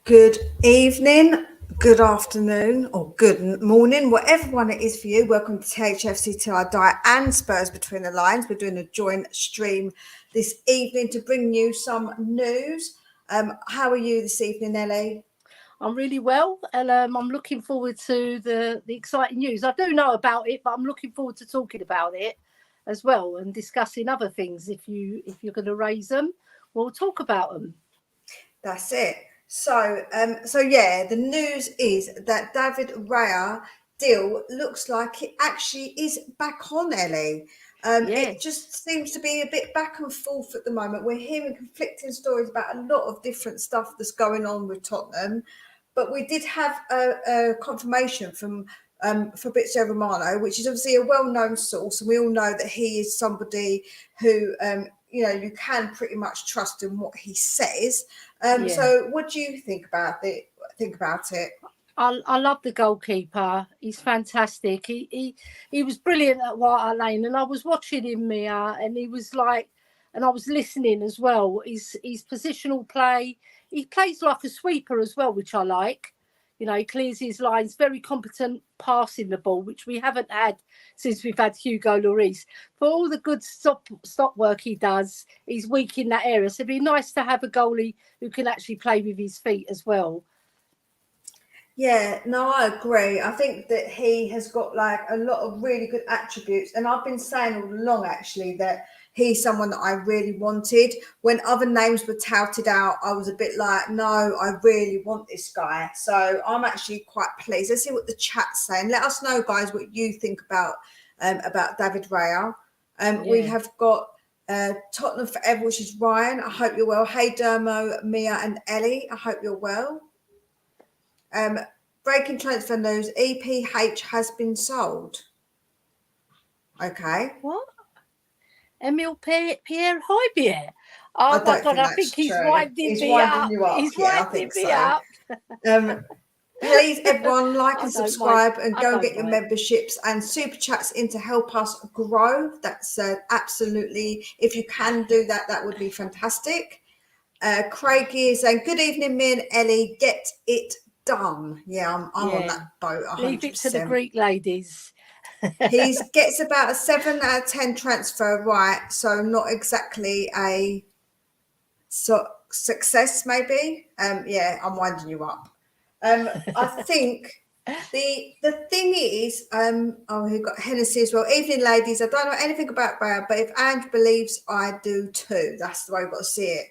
Good evening, good afternoon, or good morning, whatever one it is for you. Welcome to HFC Till I Die and Spurs Between the Lines. We're doing a joint stream this evening to bring you some news. How are you this evening, Ellie? I'm really well, and I'm looking forward to the exciting news. I do know about it, but I'm looking forward to talking about it as well and discussing other things. If you're going to raise them, we'll talk about them. That's it. So yeah, the news is that David Raya deal looks like it actually is back on, Ellie. It Yes, just seems to be a bit back and forth at the moment. We're hearing conflicting stories about a lot of different stuff that's going on with Tottenham, but we did have a confirmation from Fabrizio Romano, which is obviously a well-known source, and we all know that he is somebody who you can pretty much trust in what he says. yeah. So what do you think about it? I love the goalkeeper. He's fantastic. He was brilliant at White Hart Lane, and I was watching him, Mia, and he was like, and I was listening as well. His positional play. He plays like a sweeper as well, which I like. You know, he clears his lines. Very competent passing the ball, which we haven't had since we've had Hugo Lloris. For all the good stop work he does, he's weak in that area. So it'd be nice to have a goalie who can actually play with his feet as well. Yeah, no, I agree. I think that he has got like a lot of really good attributes, and I've been saying all along actually that he's someone that I really wanted. When other names were touted out, I was a bit like, no, I really want this guy. So I'm actually quite pleased. Let's see what the chat's saying. Let us know, guys, what you think about David Raya. We Yeah. have got Tottenham Forever, which is Ryan. I hope you're well. Hey, Dermo, Mia, and Ellie. I hope you're well. Um, Breaking transfer news: EPH has been sold. Okay, What? Emile Pierre Højbjerg. I Oh my don't God, think I think that's he's true. winding He's me winding up. you up. He's Yeah, I winding think me so. up. Um, Please, everyone, like I and don't mind. subscribe and I go and don't get your mind. memberships and super chats in to help us grow. That's absolutely, if you can do that, that would be fantastic. Craig is saying, good evening, me and Ellie, get it done. Yeah, I'm on Yeah. that boat Leave it to the 100%. Greek ladies. He gets about a 7 out of 10 transfer right, so not exactly a success, maybe. Yeah, I'm winding you up. I think the thing is, we've got Hennessy as well. Evening, ladies. I don't know anything about Brad, but if Ange believes, I do too. That's the way we've got to see it.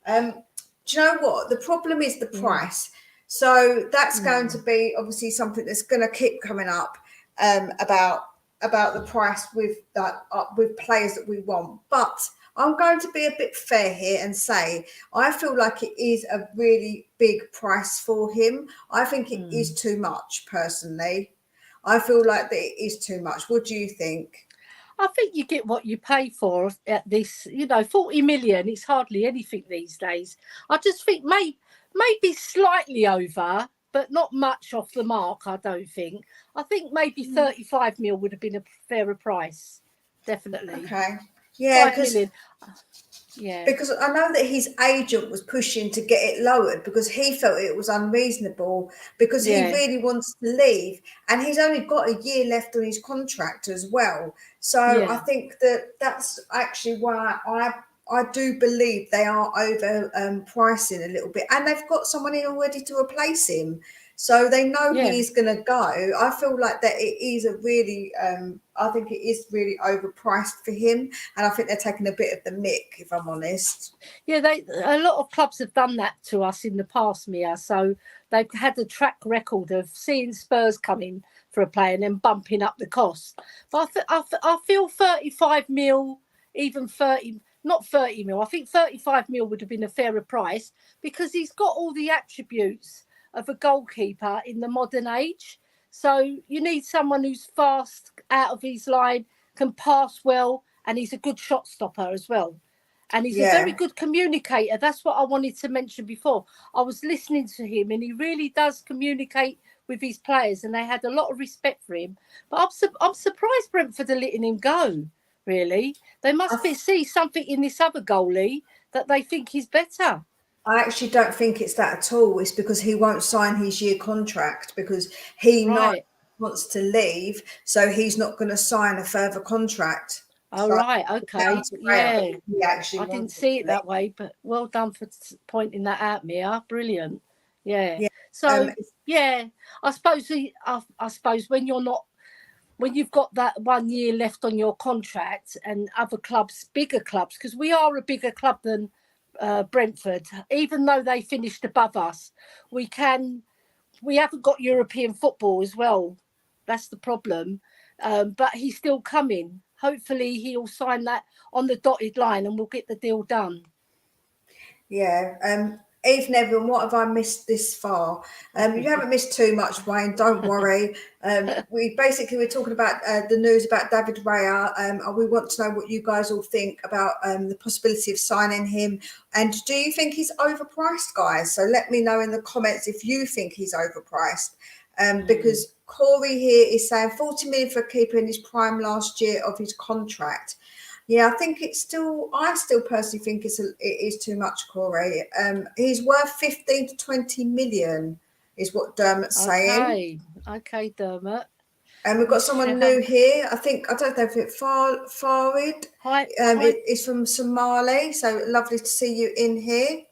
Do you know what? The problem is the Yeah. price. So that's going to Mm. be obviously something that's going to keep coming up about the price with players that we want. But I'm going to be a bit fair here and say I feel like it is a really big price for him. I think it is too much, personally. I feel like that it is too much. What do you think? I think you get what you pay for at this, 40 million. It's hardly anything these days. I just think maybe slightly over, but not much off the mark, I don't think. I think maybe 35 mil would have been a fairer price. Definitely. Okay. Yeah, 5 million. Yeah. because I know that his agent was pushing to get it lowered because he felt it was unreasonable because he Yeah. really wants to leave and he's only got a year left on his contract as well. So I Yeah. think that that's actually why I do believe they are over pricing a little bit, and they've got someone in already to replace him. So they know Yeah. he's going to go. I feel like that it is a really, I think it is really overpriced for him, and I think they're taking a bit of the mick, if I'm honest. Yeah, a lot of clubs have done that to us in the past, Mia. So they've had a track record of seeing Spurs come in for a player and then bumping up the cost. But I feel 35 mil, even 30, not 30 mil. I think 35 mil would have been a fairer price because he's got all the attributes of a goalkeeper in the modern age. So you need someone who's fast out of his line, can pass well, and he's a good shot stopper as well. And he's a very Yeah. good communicator. That's what I wanted to mention before. I was listening to him and he really does communicate with his players and they had a lot of respect for him. But I'm surprised Brentford are letting him go, really. They I must see something in this other goalie that they think is better. I actually don't think it's that at all. It's because he won't sign his year contract because he knows Right. he wants to leave, so he's not going to sign a further contract. Oh, So right. it's down Okay. to Raya, but Yeah. he actually I wanted didn't see to it leave. that way, but well done for pointing that out, Mia. Brilliant. Yeah. Yeah. So yeah, I suppose I suppose when you're not, when you've got that 1 year left on your contract and other clubs, bigger clubs, because we are a bigger club than Brentford, even though they finished above us, we haven't got European football as well. That's the problem. But he's still coming. Hopefully he'll sign that on the dotted line and we'll get the deal done. Yeah. Eve Neville, what have I missed this far? You haven't missed too much, Wayne. Don't worry. We're talking about the news about David Raya. We want to know what you guys all think about the possibility of signing him. And do you think he's overpriced, guys? So let me know in the comments if you think he's overpriced. Because Corey here is saying 40 million for a keeper in his prime last year of his contract. Yeah, I think I still personally think it is too much, Corey. He's worth 15 to 20 million, is what Dermot's saying. Okay, Dermot. And we've got someone new here. I don't know if it's Farid. Hi. It's from Somali, so lovely to see you in here.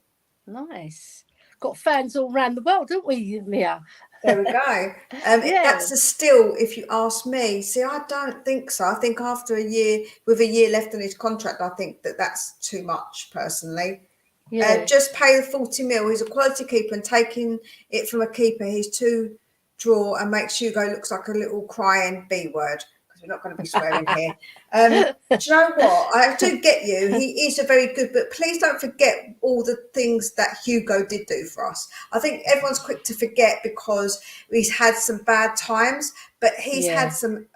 Nice. Got fans all around the world, don't we, Mia? There we go. That's a steal, if you ask me. See, I don't think so. I think after a year, with a year left on his contract, I think that's too much, personally. Yeah. Just pay the 40 mil. He's a quality keeper, and taking it from a keeper, he's too draw and makes Hugo looks like a little crying B word, because we're not going to be swearing here. Do you know what? I do get you. He is a very good, but please don't forget all the things that Hugo did do for us. I think everyone's quick to forget because he's had some bad times, but he's had some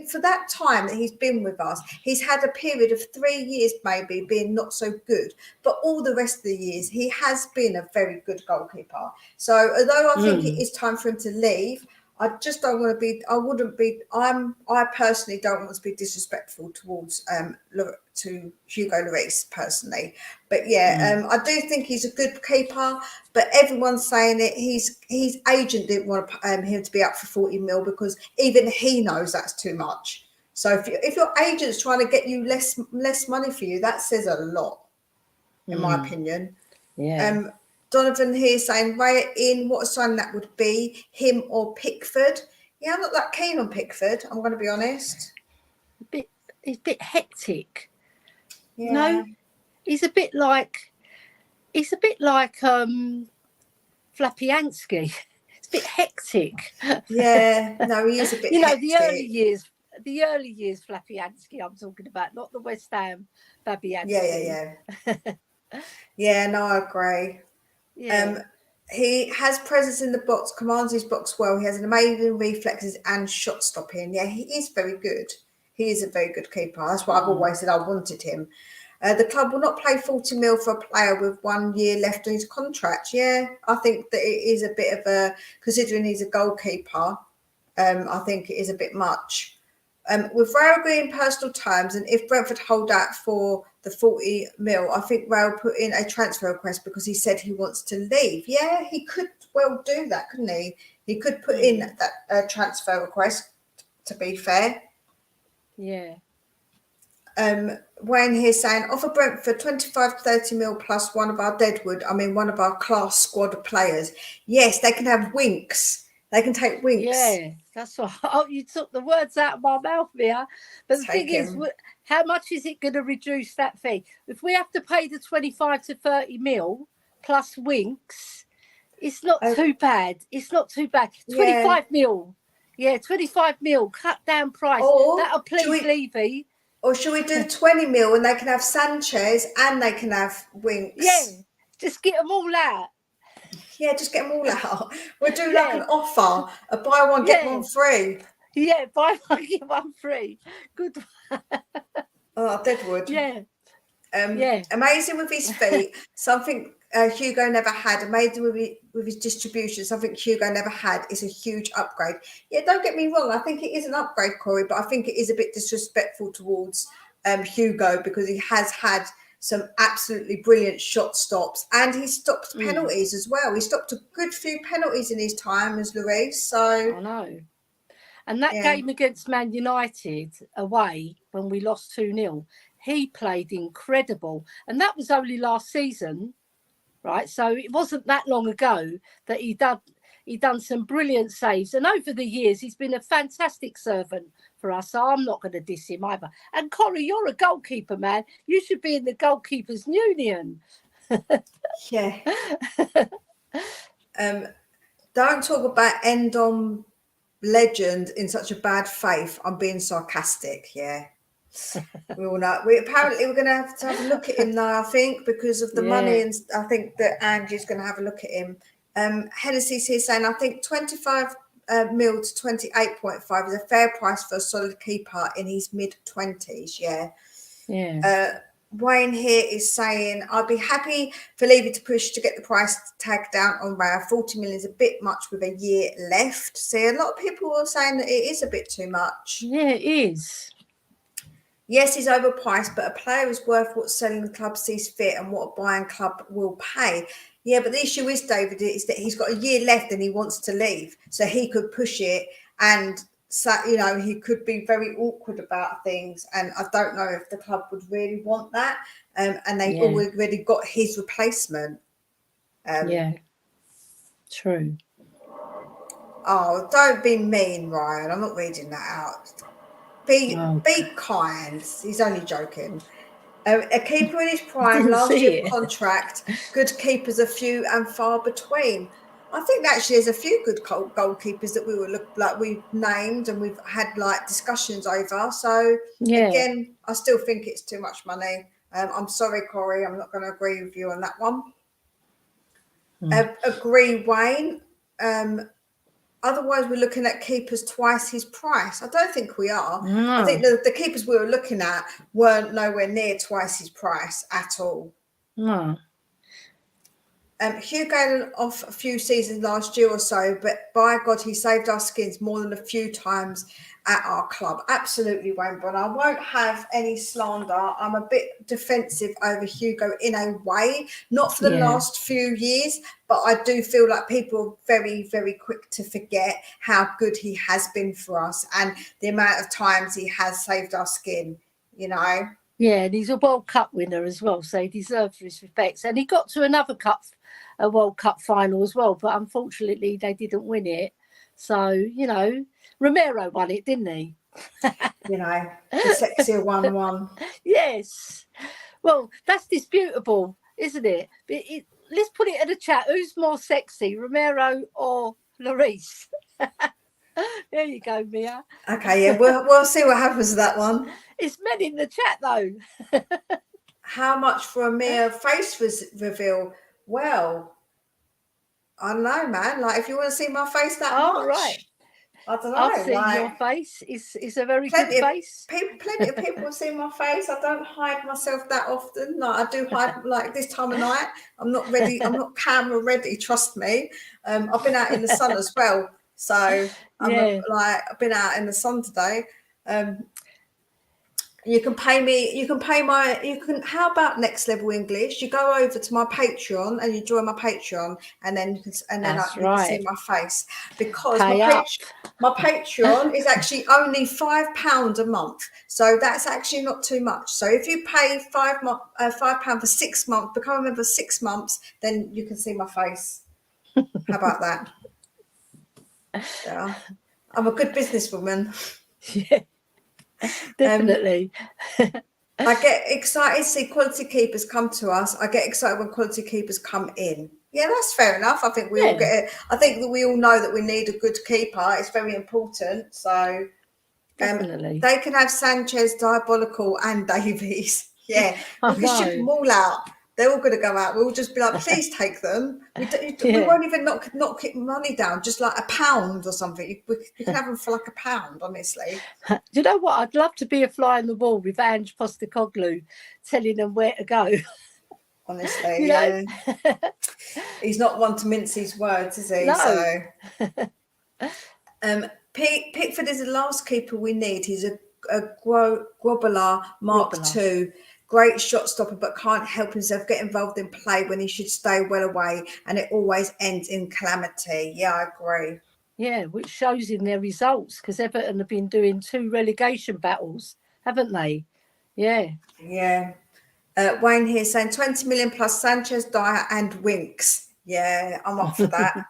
for that time that he's been with us. He's had a period of 3 years maybe being not so good, but all the rest of the years he has been a very good goalkeeper. So although I think it is time for him to leave, I just don't want to be. I personally don't want to be disrespectful towards to Hugo Lloris personally. But yeah, I do think he's a good keeper. But everyone's saying it. His agent didn't want him to be up for 40 mil because even he knows that's too much. So if your agent's trying to get you less money for you, that says a lot, in my opinion. Yeah. Donovan here saying Raya in, what a sign that would be, him or Pickford. Yeah, I'm not that keen on Pickford, I'm going to be honest. He's a bit hectic. Yeah. No, he's a bit like Flapiansky. It's a bit hectic. Yeah, no, he is a bit hectic. The early years Flapiansky I'm talking about, not the West Ham Fabianski. Yeah, no, I agree. Yeah. He has presence in the box, commands his box well. He has an amazing reflexes and shot stopping. Yeah, he is very good. He is a very good keeper. That's what I've always said. I wanted him. The club will not pay 40 mil for a player with 1 year left on his contract. Yeah, I think that it is a bit of a, considering he's a goalkeeper, I think it is a bit much. With Rail agreeing in personal terms, and if Brentford hold out for the 40 mil, I think Rail put in a transfer request because he said he wants to leave. Yeah, he could well do that, couldn't he? He could put in that transfer request, to be fair. Yeah. Wayne here saying, offer Brentford 25 to 30 mil plus one of our one of our class squad players. Yes, they can have winks. They can take winks. Yeah, that's what. Oh, you took the words out of my mouth, Mia. But the thing is, how much is it going to reduce that fee? If we have to pay the 25 to 30 mil plus winks, it's not too bad. It's not too bad. 25 mil. Yeah, 25 mil. Cut down price. That'll please Levy. Or should we do 20 mil and they can have Sanchez and they can have winks? Yeah, just get them all out. Yeah, just get them all out. We'll do like an offer, a buy one, get one free. Yeah, buy one, get one free. Good one. Oh, Deadwood. Yeah. Amazing with his feet, something Hugo never had. Amazing with his distribution, something Hugo never had. Is a huge upgrade. Yeah, don't get me wrong. I think it is an upgrade, Corey, but I think it is a bit disrespectful towards Hugo because he has had some absolutely brilliant shot stops, and he stopped penalties as well. He stopped a good few penalties in his time as Lloris. So I know. And that game against Man United away, when we lost 2-0, he played incredible. And that was only last season, right? So it wasn't that long ago that he done some brilliant saves. And over the years, he's been a fantastic servant for us. So I'm not going to diss him either. And Corey, you're a goalkeeper, man. You should be in the Goalkeepers Union. Yeah. Don't talk about Endom legend in such a bad faith. I'm being sarcastic. Yeah. We all know. We're going to have a look at him now, I think, because of the money, and I think that Angie's going to have a look at him. Hennessy's here saying, I think 25 mil to 28.5 is a fair price for a solid keeper in his mid-20s. Yeah. Wayne here is saying, I'd be happy for Levy to push to get the price tag down on Raya. 40 million is a bit much with a year left. See, a lot of people are saying that it is a bit too much. Yeah, it is. Yes, he's overpriced, but a player is worth what selling the club sees fit and what a buying club will pay. Yeah, but the issue is, David, is that he's got a year left and he wants to leave. So he could push it, and so, you know, he could be very awkward about things. And I don't know if the club would really want that. And they already got his replacement. True. Oh, don't be mean, Ryan. I'm not reading that out. Be kind. He's only joking. A keeper in his prime, last year contract. Good keepers, a few and far between. I think actually there's a few good goalkeepers that we've named and we've had like discussions over. So again, I still think it's too much money. I'm sorry, Corey. I'm not going to agree with you on that one. Agree, Wayne. Otherwise, we're looking at keepers twice his price. I don't think we are. No. I think the keepers we were looking at weren't nowhere near twice his price at all. No. Hugh Galen off a few seasons last year or so, but by God, he saved our skins more than a few times at our club. Absolutely, Wayne Bron. I won't have any slander. I'm a bit defensive over Hugo in a way, not for the last few years, but I do feel like people are very, very quick to forget how good he has been for us and the amount of times he has saved our skin, you know. Yeah, and he's a World Cup winner as well, so he deserves his respects. And he got to another a World Cup final as well, but unfortunately they didn't win it. So, you know, Romero won it, didn't he? You know, the sexier one. Yes. Well, that's disputable, isn't it? Let's put it in the chat. Who's more sexy, Romero or Lloris? There you go, Mia. Okay, yeah, we'll see what happens with that one. It's men in the chat, though. How much for a mere face reveal? Well, I don't know, man. Like, if you want to see my face that much, right. I don't know. I've seen your face. It's a very good face. Plenty of people have seen my face. I don't hide myself that often. Like, I do hide like this time of night. I'm not ready. I'm not camera ready. Trust me. I've been out in the sun as well. So I've been out in the sun today. You can pay me. How about Next Level English? You go over to my Patreon and you join my Patreon, and then you can see my face, because my Patreon is actually only £5 a month, so that's actually not too much. So if you pay £5 for 6 months, become a member for 6 months, then you can see my face. How about that? Yeah, I'm a good businesswoman. Yeah. Definitely. I get excited to see quality keepers come to us. I get excited when quality keepers come in. Yeah, that's fair enough. I think we all get it. I think that we all know that we need a good keeper. It's very important. So definitely. They can have Sanchez, Diabolical and Davies. Yeah, we can ship them all out. They're all going to go out. We'll just be like, please take them. We won't even knock money down, just like £1 or something. We can have them for like £1, honestly. Do you know what? I'd love to be a fly on the wall with Ange Postecoglou telling them where to go. Honestly, yeah. He's not one to mince his words, is he? No. So, Pickford is the last keeper we need. He's a Grobbler Mark II. great shot stopper, but can't help himself get involved in play when he should stay well away, and it always ends in calamity. Yeah, I agree. Yeah, which shows in their results, because Everton have been doing 2 relegation battles, haven't they? Yeah. Yeah. Wayne here saying 20 million plus Sanchez, Dyer, and Winks. Yeah, I'm up for that.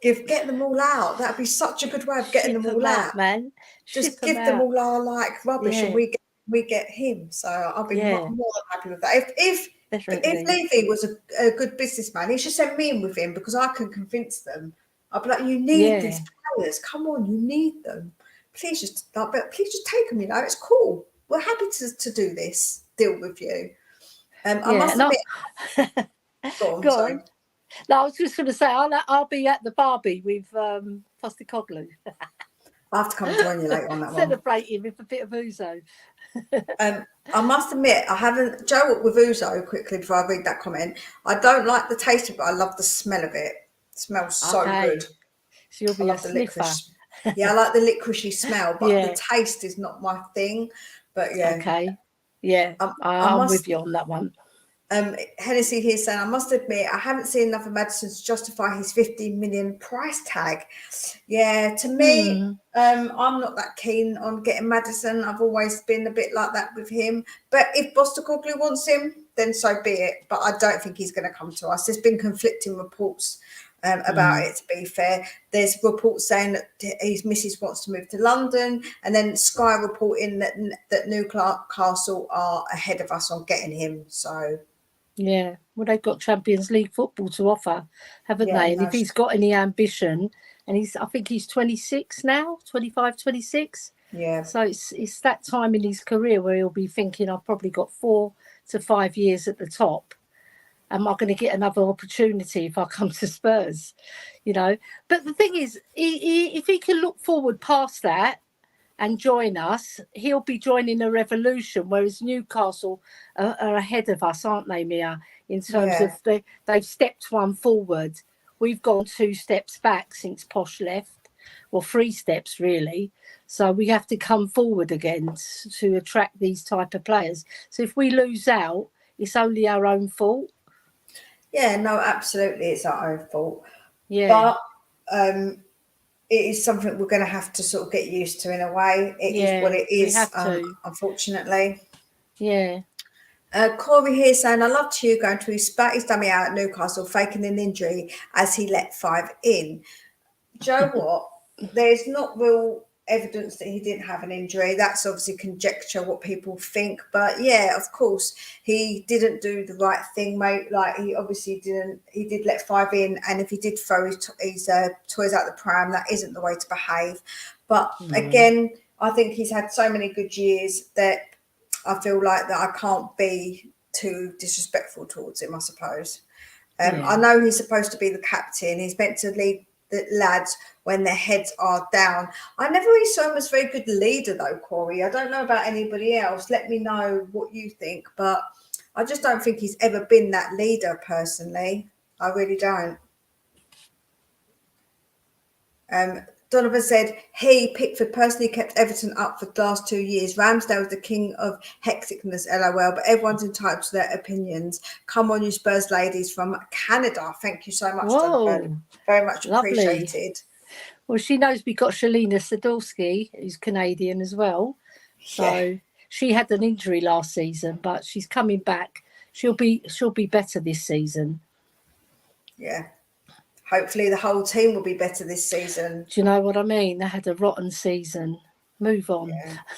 Get them all out. That'd be such a good way of getting Ship them all out, out. man. Just Ship them give them out. all our like rubbish, and Yeah. we get him. So I'll be Yeah. more than happy with that. If Definitely. Levy was a good businessman, he should send me in with him, because I can convince them. I'll be like, you need these players. Come on, you need them. Please just take them. You know, it's cool. We're happy to do this deal with you. I must admit. Go on. Go Sorry. on. No, I was just going to say I'll be at the Barbie with Postecoglou. I have to come join you later on that one. Celebrating with a bit of ouzo. I must admit, I haven't. Joe, with ouzo, quickly before I read that comment, I don't like the taste of it, but I love the smell of it. It smells so good. So you'll be I love a the sniffer. licorice. Yeah, I like the licoricey smell, but Yeah. the taste is not my thing. But yeah. Okay. Yeah, I'm with you on that one. Hennessy here saying, I must admit, I haven't seen enough of Maddison to justify his 15 million price tag. Yeah, to me, I'm not that keen on getting Maddison. I've always been a bit like that with him. But if Postecoglou wants him, then so be it. But I don't think he's going to come to us. There's been conflicting reports about it, to be fair. There's reports saying that his missus wants to move to London, and then Sky reporting that Newcastle are ahead of us on getting him. So... yeah, well, they've got Champions League football to offer, haven't they? And if he's got any ambition, and I think he's 26 now, 25, 26. Yeah. So it's that time in his career where he'll be thinking, I've probably got 4 to 5 years at the top. Am I going to get another opportunity if I come to Spurs? You know, but the thing is, if he can look forward past that and join us, he'll be joining a revolution, whereas Newcastle are ahead of us, aren't they, Mia, in terms of they've stepped one forward. We've gone 2 steps back since Posh left, well, 3 steps really. So we have to come forward again to attract these type of players. So if we lose out, it's only our own fault. Yeah, no, absolutely, it's our own fault. Yeah. But it is something we're going to have to sort of get used to in a way. It is what it is, we have to. Unfortunately. Yeah. Corey here saying, I love Hugo until he spat his dummy out at Newcastle, faking an injury as he let 5 in. Joe, what? There's not real evidence that he didn't have an injury. That's obviously conjecture, what people think. But yeah, of course, he didn't do the right thing, mate. Like, he obviously didn't. He did let 5 in, and if he did throw his toys out the pram, that isn't the way to behave. But again, I think he's had so many good years that I feel like that I can't be too disrespectful towards him, I suppose. I know he's supposed to be the captain. He's meant to lead the lads when their heads are down. I never really saw him as a very good leader, though, Corey. I don't know about anybody else. Let me know what you think. But I just don't think he's ever been that leader, personally. I really don't. Donovan said, Pickford personally kept Everton up for the last 2 years. Ramsdale was the king of hecticness, LOL, but everyone's entitled to their opinions. Come on, you Spurs ladies from Canada. Thank you so much, Donovan. Very much appreciated. Well, she knows we got Shalina Sadowski, who's Canadian as well. So she had an injury last season, but she's coming back. She'll be better this season. Yeah. Hopefully the whole team will be better this season. Do you know what I mean? They had a rotten season. Move on.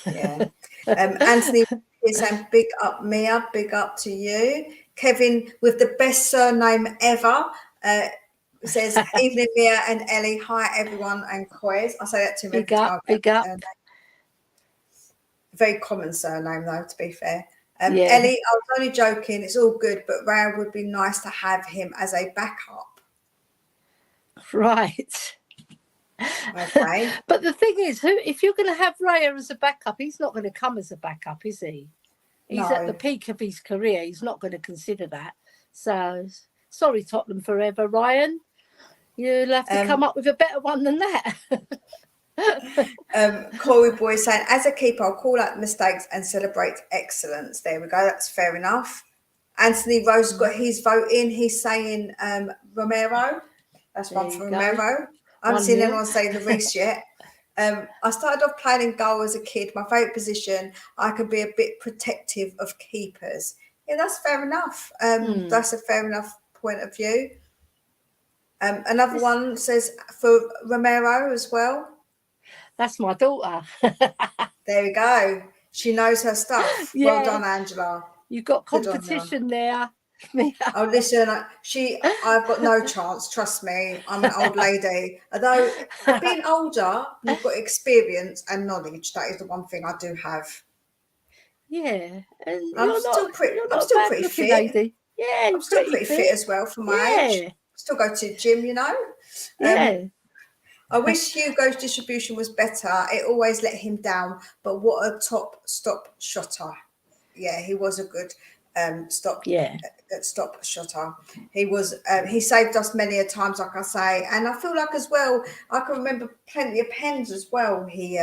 Yeah. Anthony is saying, big up, Mia. Big up to you. Kevin, with the best surname ever, says, evening, Mia and Ellie. Hi, everyone, and Koys. I say that to him every time. Big up. Very common surname, though, to be fair. Ellie, I was only joking. It's all good, but Raya would be nice to have him as a backup. Right. Okay. But the thing is, if you're going to have Raya as a backup, he's not going to come as a backup, is he? He's at the peak of his career. He's not going to consider that. So, sorry, Tottenham forever, Ryan. You'll have to come up with a better one than that. Corey Boy saying, as a keeper, I'll call out mistakes and celebrate excellence. There we go. That's fair enough. Anthony Rose got his vote in. He's saying Romero. That's There one you for go. Romero. I haven't seen 1-0. anyone say Lloris yet. I started off playing in goal as a kid. My favourite position. I can be a bit protective of keepers. Yeah, that's fair enough. That's a fair enough point of view. Another one says for Romero as well. That's my daughter. There we go. She knows her stuff. Yeah. Well done, Angela. You've got Good on you. competition there. Oh, listen, I've got no chance. Trust me, I'm an old lady. Although being older, you've got experience and knowledge. That is the one thing I do have. Yeah, and I'm you're still not pretty bad looking fit. lady. Yeah, I'm still pretty fit as well for my age. Still go to the gym, you know. Yeah. I wish Hugo's distribution was better. It always let him down, but what a top stop shotter. Yeah, he was a good stop shotter. He was he saved us many a times, like I say, and I feel like as well I can remember plenty of pens as well. He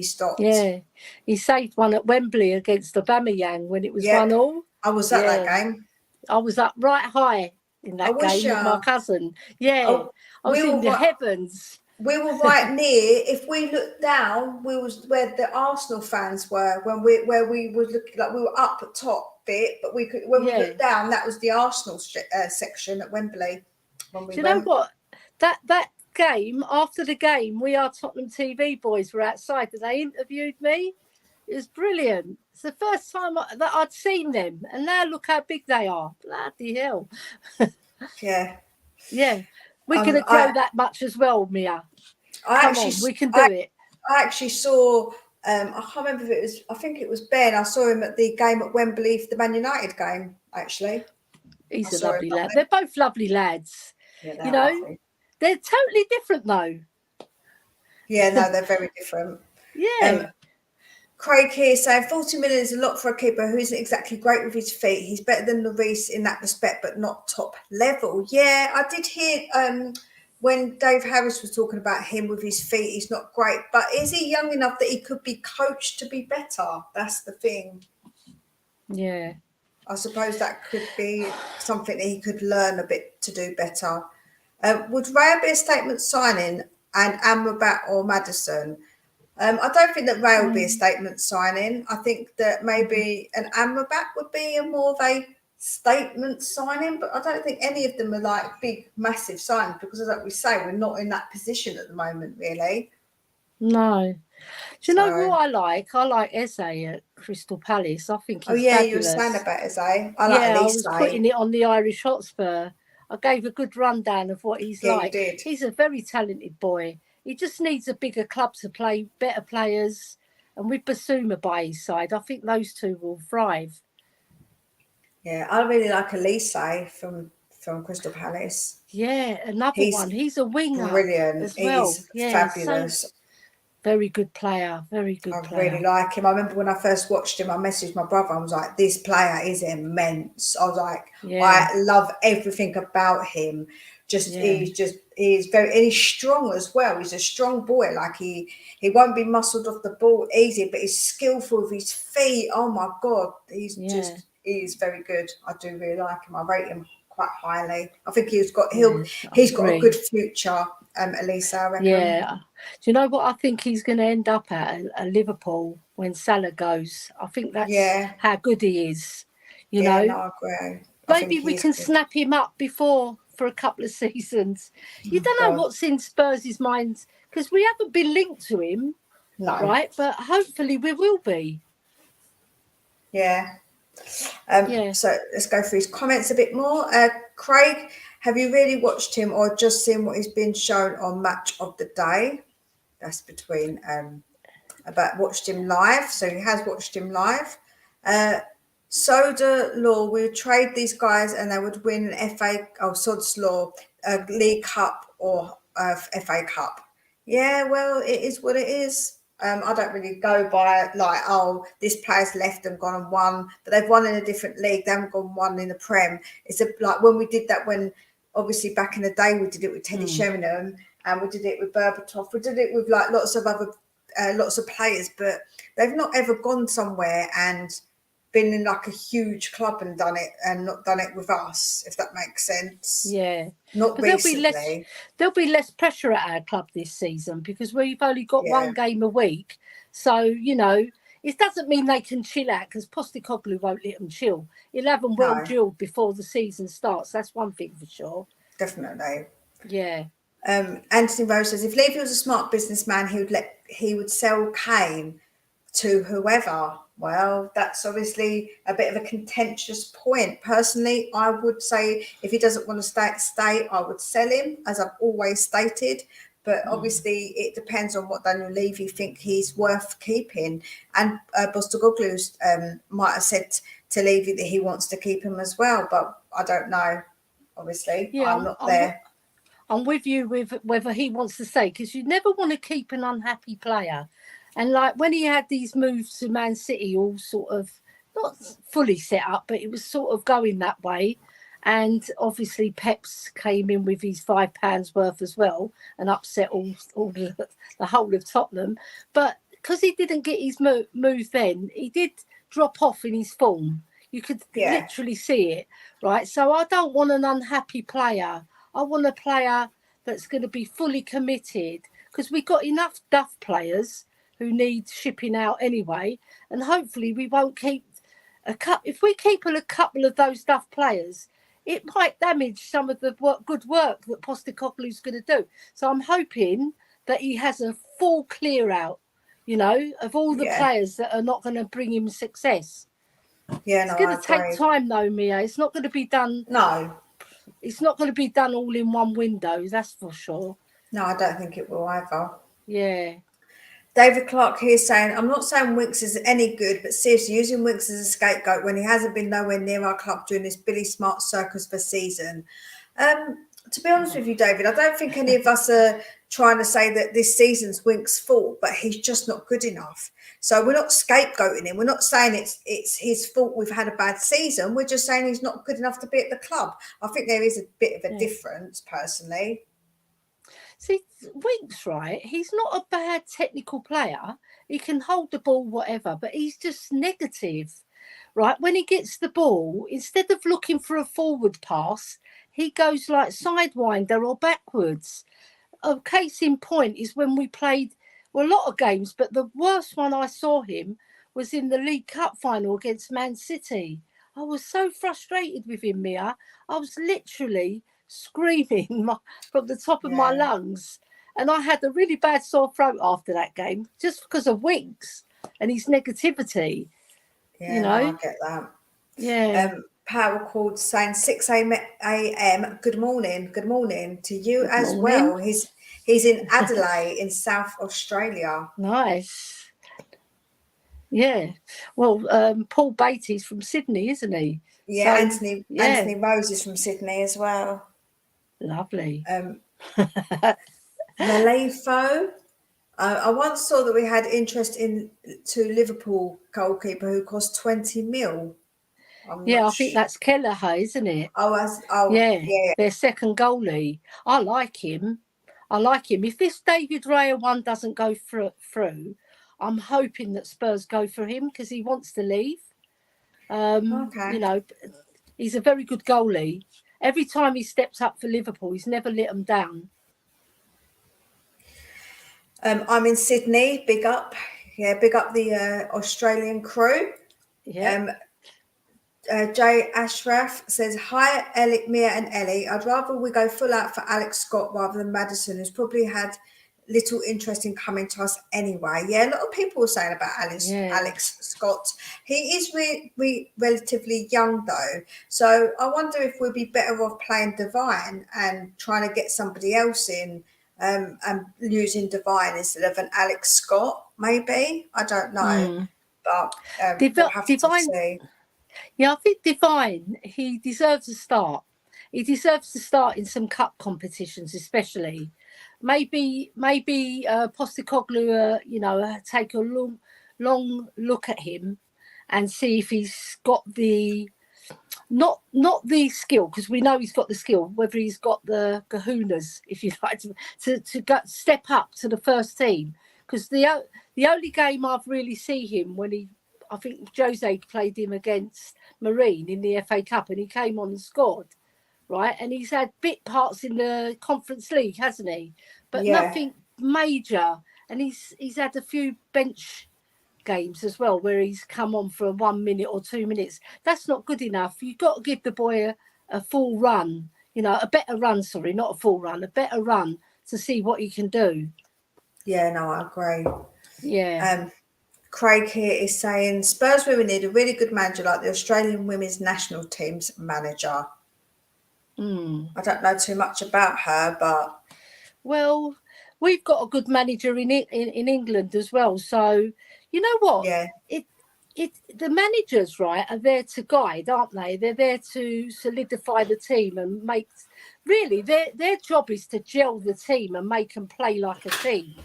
stopped. Yeah, he saved one at Wembley against Aubameyang when it was 1-1. I was at that game. I was up right high in that game with my cousin. Yeah, I was in the heavens. We were right near. If we looked down, we was where the Arsenal fans were where we were looking like we were up at top bit, but we could when we looked down, that was the Arsenal section at Wembley. Do you know what? That game, after the game, we are Tottenham TV boys were outside and they interviewed me. It was brilliant. It's the first time that I'd seen them, and now look how big they are. Bloody hell! Yeah. We're going to grow that much as well, Mia. Come on, we can do it. I actually saw, I can't remember if it was, I think it was Ben. I saw him at the game at Wembley for the Man United game, actually. He's a lovely lad. They're both lovely lads. Yeah, you know, lovely. They're totally different, though. Yeah, no, they're very different. Yeah. Craig here saying 40 million is a lot for a keeper who isn't exactly great with his feet. He's better than Lloris in that respect, but not top level. Yeah, I did hear when Dave Harris was talking about him with his feet, he's not great. But is he young enough that he could be coached to be better? That's the thing. Yeah. I suppose that could be something that he could learn a bit to do better. Would Raya be a statement signing and Amrabat or Maddison? I don't think that Raya will be a statement signing. I think that maybe an Amrabat would be a more of a statement signing, but I don't think any of them are like big, massive signings because, as like we say, we're not in that position at the moment, really. No. Do you know what I like? I like Eze at Crystal Palace. I think he's fabulous. You were saying about Eze. I was putting it on the Irish Hotspur. I gave a good rundown of what he's like. You did. He's a very talented boy. He just needs a bigger club to play better players. And with Basuma by his side, I think those two will thrive. Yeah, I really like Elise from Crystal Palace. Yeah, another one. He's a winger. Brilliant. As well. He's fabulous. So very good player. Very good player. I really like him. I remember when I first watched him, I messaged my brother. I was like, this player is immense. I was like, I love everything about him. He's very, and he's strong as well. He's a strong boy. Like he won't be muscled off the ball easy, but he's skillful with his feet. Oh my God. He's very good. I do really like him. I rate him quite highly. I think he's got a good future, Elisa, I reckon. Yeah. Do you know what I think he's going to end up at Liverpool when Salah goes? I think that's how good he is. You know? No, I agree. Maybe we can snap him up before for a couple of seasons. You don't know what's in Spurs' minds because we haven't been linked to him, right? But hopefully we will be. Yeah. So let's go through his comments a bit more. Craig, have you really watched him or just seen what he's been shown on Match of the Day? That's between about watched him live. So he has watched him live. Soda Law, we would trade these guys and they would win an Sod's Law, a League Cup or FA Cup. Yeah, well, it is what it is. I don't really go by like, this player's left and gone and won, but they've won in a different league. They haven't gone and won in the Prem. It's like when we did that when obviously back in the day we did it with Teddy Sheringham, and we did it with Berbatov. We did it with like lots of other lots of players, but they've not ever gone somewhere and been in like a huge club and done it, and not done it with us, if that makes sense. Yeah. Not But recently. there'll be less pressure at our club this season because we've only got one game a week. So, you know, it doesn't mean they can chill out because Postecoglou won't let them chill. He'll have them well drilled before the season starts. That's one thing for sure. Definitely. Yeah. Anthony Rose says if Levy was a smart businessman, he would sell Kane to whoever. Well, that's obviously a bit of a contentious point. Personally, I would say if he doesn't want to stay, I would sell him, as I've always stated. But obviously, it depends on what Daniel Levy think he's worth keeping. And Postecoglou might have said to Levy that he wants to keep him as well, but I don't know. Obviously, yeah, I'm not there. I'm with you with whether he wants to stay, because you never want to keep an unhappy player. And like when he had these moves to Man City, all sort of not fully set up, but it was sort of going that way. And obviously Pep's came in with his £5 worth as well and upset all the whole of Tottenham. But because he didn't get his move then, he did drop off in his form. You could literally see it, right? So I don't want an unhappy player. I want a player that's going to be fully committed, because we've got enough duff players who need shipping out anyway. And hopefully we won't keep if we keep a couple of those duff players, it might damage some of the good work that Postecoglou's going to do. So I'm hoping that he has a full clear out, you know, of all the players that are not going to bring him success. Yeah, it's going to take time though, Mia. It's not going to be done. No. It's not going to be done all in one window, that's for sure. No, I don't think it will either. Yeah. David Clark here saying, I'm not saying Winks is any good, but seriously, using Winks as a scapegoat when he hasn't been nowhere near our club during this Billy Smart circus for season. To be honest with you, David, I don't think any of us are trying to say that this season's Winks' fault, but he's just not good enough. So we're not scapegoating him. We're not saying it's his fault we've had a bad season. We're just saying he's not good enough to be at the club. I think there is a bit of a difference, personally. See, Winks, right? He's not a bad technical player. He can hold the ball, whatever, but he's just negative, right? When he gets the ball, instead of looking for a forward pass, he goes like sidewinder or backwards. A case in point is when we played a lot of games, but the worst one I saw him was in the League Cup final against Man City. I was so frustrated with him, Mia. I was literally screaming from the top of my lungs, and I had a really bad sore throat after that game just because of Winks and his negativity. Yeah, you know, I get that. Yeah. Power called saying 6 a.m. Good morning to you as morning. well. He's in Adelaide in South Australia. Nice. Yeah. Well, Paul Beatty's from Sydney, isn't he? Yeah, so, Anthony Rose is from Sydney as well. Lovely. Malefo. I once saw that we had interest in Liverpool goalkeeper who cost 20 mil. I think that's Kelleher, isn't it? Yeah. Their second goalie. I like him. If this David Raya one doesn't go through, I'm hoping that Spurs go for him because he wants to leave. You know, he's a very good goalie. Every time he steps up for Liverpool, he's never let them down. I'm in Sydney. Big up. Yeah, big up the Australian crew. Yeah. Jay Ashraf says, hi, Ellie, Mia and Ellie. I'd rather we go full out for Alex Scott rather than Maddison, who's probably had little interest in coming to us anyway. Yeah, a lot of people were saying about Alex Scott. He is relatively young, though. So I wonder if we'd be better off playing Divine and trying to get somebody else in and using Divine instead of an Alex Scott, maybe. I don't know. But we'll have to see. Yeah, I think Divine, he deserves a start. He deserves to start in some cup competitions, especially. Maybe Postecoglou, take a long look at him and see if he's got the not the skill, because we know he's got the skill, whether he's got the kahunas, if you like, to step up to the first team. Because the only game I've really seen him when I think Jose played him against Marine in the FA Cup, and he came on and scored, right? And he's had bit parts in the Conference League, hasn't he? But nothing major. And he's had a few bench games as well where he's come on for 1 minute or 2 minutes. That's not good enough. You've got to give the boy a full run, a better run, sorry, not a full run, a better run to see what he can do. Yeah, no, I agree. Yeah. Craig here is saying Spurs women need a really good manager like the Australian women's national team's manager. I don't know too much about her, but... Well, we've got a good manager in England as well. So, you know what? Yeah. The managers, right, are there to guide, aren't they? They're there to solidify the team and make... Really, their job is to gel the team and make them play like a team.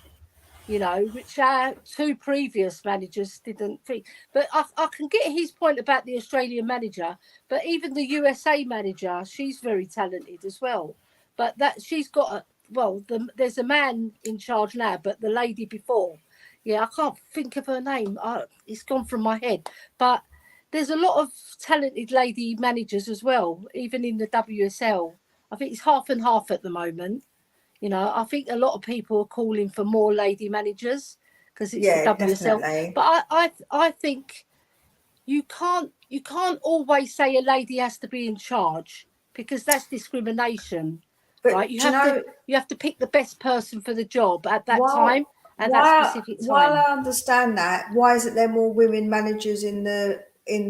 Which our two previous managers didn't think. But I can get his point about the Australian manager, but even the USA manager, she's very talented as well. But that she's got there's a man in charge now, but the lady before, I can't think of her name. It's gone from my head. But there's a lot of talented lady managers as well, even in the WSL. I think it's half and half at the moment. I think a lot of people are calling for more lady managers because it's the WSL. Definitely. But I think you can't always say a lady has to be in charge, because that's discrimination. But right? You have to pick the best person for the job at that time, at that specific time. While I understand that, why isn't there more women managers in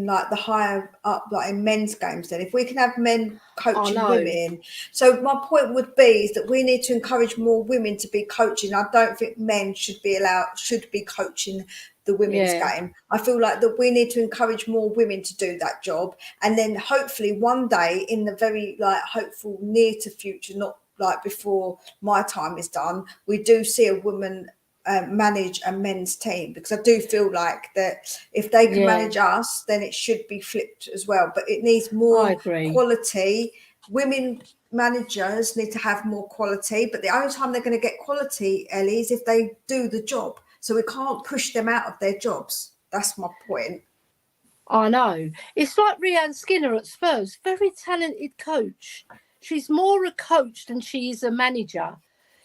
like the higher up, like in men's games then? If we can have men coaching women. So my point would be is that we need to encourage more women to be coaching. I don't think men should be coaching the women's game. I feel like that we need to encourage more women to do that job, and then hopefully one day in the very like hopeful near to future, not like before my time is done, we do see a woman manage a men's team, because I do feel like that if they can manage us, then it should be flipped as well. But it needs more quality. Women managers need to have more quality, but the only time they're going to get quality, Ellie, is if they do the job. So we can't push them out of their jobs. That's my point. I know. It's like Rhian Skinner at Spurs, very talented coach. She's more a coach than she is a manager.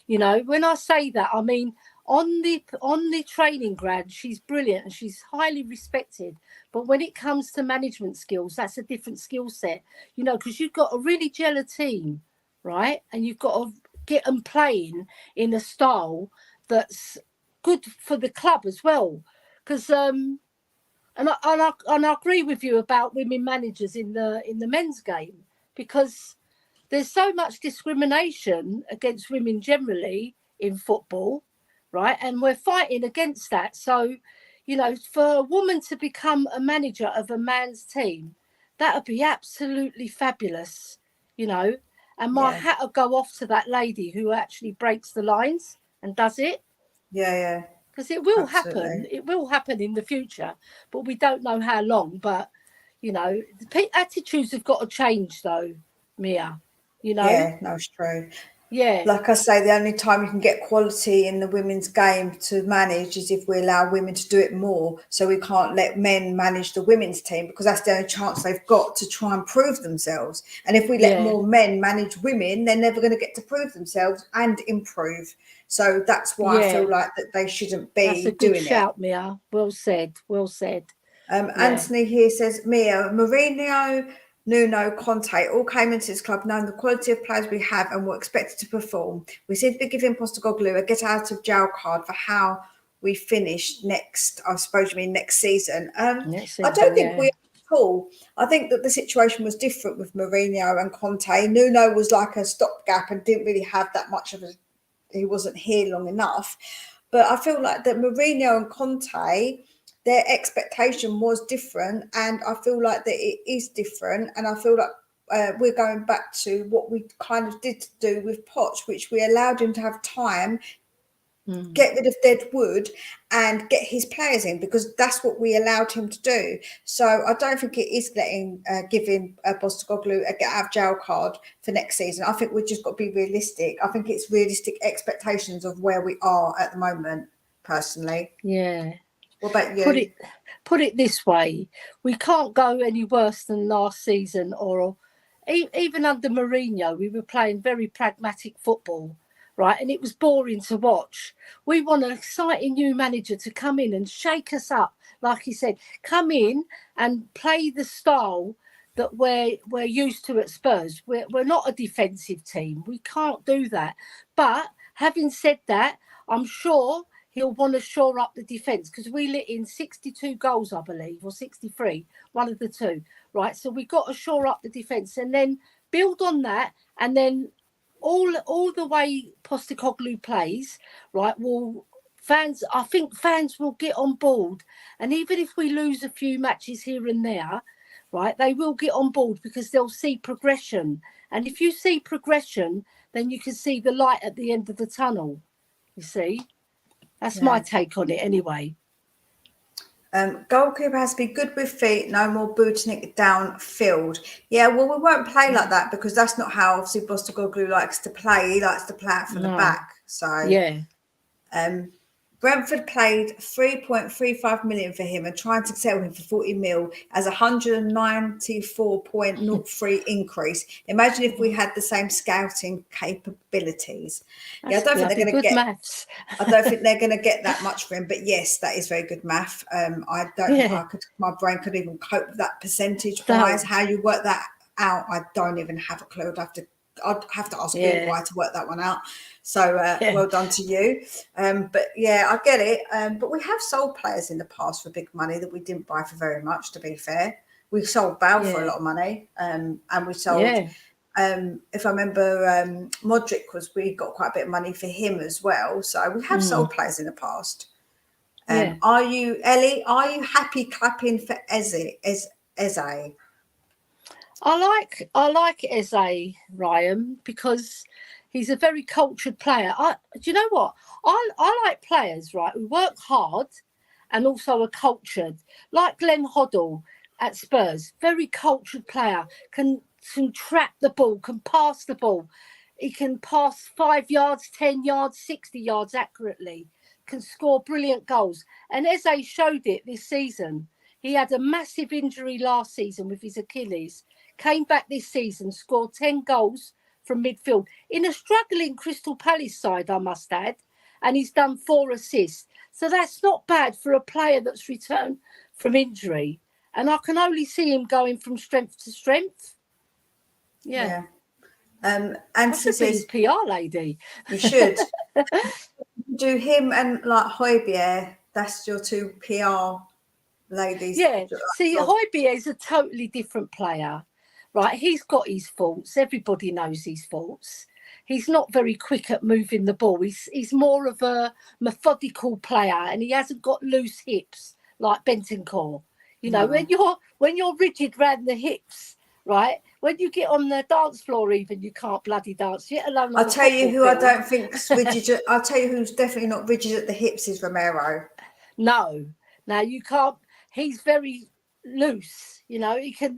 When I say that, I mean on the training ground, she's brilliant and she's highly respected. But when it comes to management skills, that's a different skill set. Because you've got to really gel a team, right? And you've got to get them playing in a style that's good for the club as well. Because and I agree with you about women managers in the men's game, because there's so much discrimination against women generally in football, right? And we're fighting against that. So, for a woman to become a manager of a man's team, that would be absolutely fabulous, And my hat will go off to that lady who actually breaks the lines and does it. Yeah. Because it will happen. It will happen in the future, but we don't know how long. But, the attitudes have got to change, though, Mia. Yeah, no, it's true. Yeah. Like I say, the only time you can get quality in the women's game to manage is if we allow women to do it more. So we can't let men manage the women's team, because that's the only chance they've got to try and prove themselves. And if we let more men manage women, they're never going to get to prove themselves and improve. So that's why I feel like that they shouldn't be doing it. That's a good shout, Mia. Well said. Well said. Anthony here says, Mia, Mourinho, Nuno, Conte all came into this club knowing the quality of players we have and were expected to perform. We seem to be giving Postecoglou a get out of jail card for how we finish next. I suppose you mean next season. I don't think we are at all. I think that the situation was different with Mourinho and Conte. Nuno was like a stopgap and didn't really have that much of he wasn't here long enough. But I feel like that Mourinho and Conte, their expectation was different, and I feel like that it is different, and I feel like we're going back to what we kind of did do with Poch, which we allowed him to have time get rid of dead wood and get his players in, because that's what we allowed him to do. So I don't think it is giving Postecoglou a get out of jail card for next season. I think we've just got to be realistic. I think it's realistic expectations of where we are at the moment, personally. Yeah. What about you? Put it this way, we can't go any worse than last season, or even under Mourinho, we were playing very pragmatic football, right? And it was boring to watch. We want an exciting new manager to come in and shake us up, like he said, come in and play the style that we're used to at Spurs. We're not a defensive team. We can't do that. But having said that, I'm sure he'll want to shore up the defence, because we let in 62 goals, I believe, or 63, one of the two, right? So we've got to shore up the defence and then build on that, and then all the way Postecoglou plays, right, I think fans will get on board. And even if we lose a few matches here and there, right, they will get on board because they'll see progression. And if you see progression, then you can see the light at the end of the tunnel, you see. That's my take on it anyway. Goalkeeper has to be good with feet, no more booting it downfield. Yeah, well, we won't play like that, because that's not how obviously Postecoglou likes to play. He likes to play out from the back. So yeah. Brentford paid 3.35 million for him and trying to sell him for 40 mil as a 194.03 increase. Imagine if we had the same scouting capabilities. I don't think they're going to get maths. I don't think they're going to get that much for him, but yes, that is very good math. I don't think my brain could even cope with that percentage wise. How you work that out, I don't even have a clue. I'd have to ask Google to work that one out. So well done to you. But yeah, I get it. But we have sold players in the past for big money that we didn't buy for very much, to be fair. We sold Bale for a lot of money. And we sold, if I remember, Modric, we got quite a bit of money for him as well. So we have sold players in the past. Are you, Ellie, happy clapping for Eze? I like Eze, Ryan, because he's a very cultured player. Do you know what? I like players, right, who work hard and also are cultured. Like Glenn Hoddle at Spurs, very cultured player, can trap the ball, can pass the ball. He can pass 5 yards, 10 yards, 60 yards accurately, can score brilliant goals. And Eze showed it this season. He had a massive injury last season with his Achilles. Came back this season, scored 10 goals from midfield in a struggling Crystal Palace side, I must add, and he's done 4 assists. So that's not bad for a player that's returned from injury. And I can only see him going from strength to strength. Yeah. And I should be his PR lady. You should. Do him and like Højbjerg, that's your 2 PR ladies. Yeah. See, Højbjerg is a totally different player. Right, he's got his faults. Everybody knows his faults. He's not very quick at moving the ball. He's more of a methodical player, and he hasn't got loose hips like Bentancur. You know, when you're rigid round the hips, right? When you get on the dance floor, even you can't bloody dance. Yet alone. I'll tell you who I don't think's rigid. I'll tell you who's definitely not rigid at the hips is Romero. No, you can't. He's very loose. You know, he can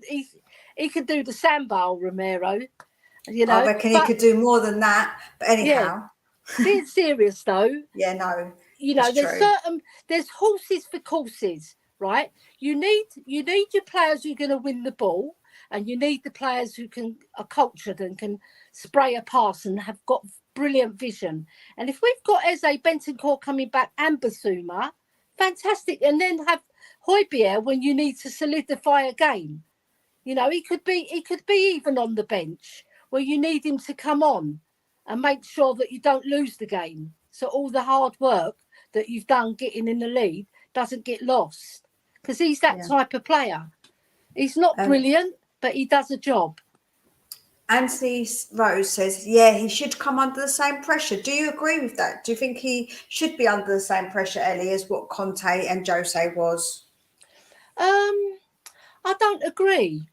do the sandball, Romero. You know, I reckon he could do more than that. But anyhow, being serious though. Yeah, no. You know, there's horses for courses, right? You need your players who are going to win the ball, and you need the players who are cultured and can spray a pass and have got brilliant vision. And if we've got Eze, Bentancur coming back and Basuma, fantastic. And then have Højbjerg when you need to solidify a game. You know, he could be even on the bench where you need him to come on and make sure that you don't lose the game. So all the hard work that you've done getting in the lead doesn't get lost, because he's that type of player. He's not brilliant, but he does a job. Anthony Rose says, yeah, he should come under the same pressure. Do you agree with that? Do you think he should be under the same pressure, Ellie, as what Conte and Jose was? I don't agree,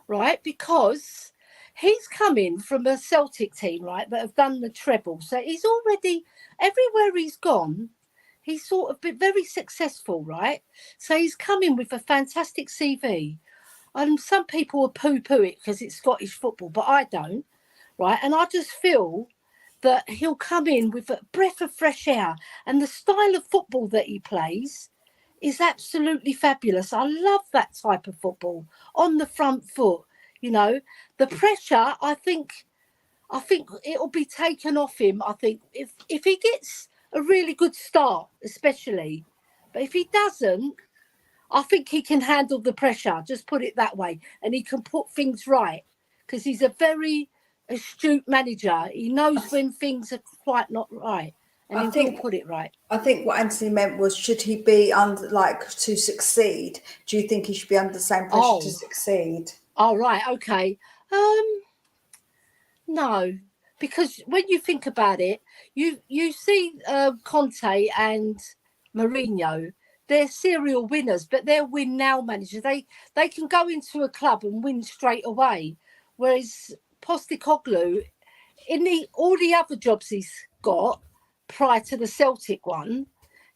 right? Because he's coming from a Celtic team, right, that have done the treble. So he's already, everywhere he's gone, he's sort of been very successful, right? So he's coming with a fantastic CV. And some people will poo-poo it because it's Scottish football, but I don't, right? And I just feel that he'll come in with a breath of fresh air, and the style of football that he plays is absolutely fabulous. I love that type of football on the front foot. You know, the pressure, I think it'll be taken off him. I think if he gets a really good start, especially, but if he doesn't, I think he can handle the pressure, just put it that way, and he can put things right because he's a very astute manager. He knows when things are quite not right, and he will put it right. I think what Anthony meant was, should he be under, like, to succeed? Do you think he should be under the same pressure to succeed? Oh, right, okay. No, because when you think about it, you see Conte and Mourinho, they're serial winners, but they're win now managers. They can go into a club and win straight away, whereas Postecoglou, in all the other jobs he's got prior to the Celtic one,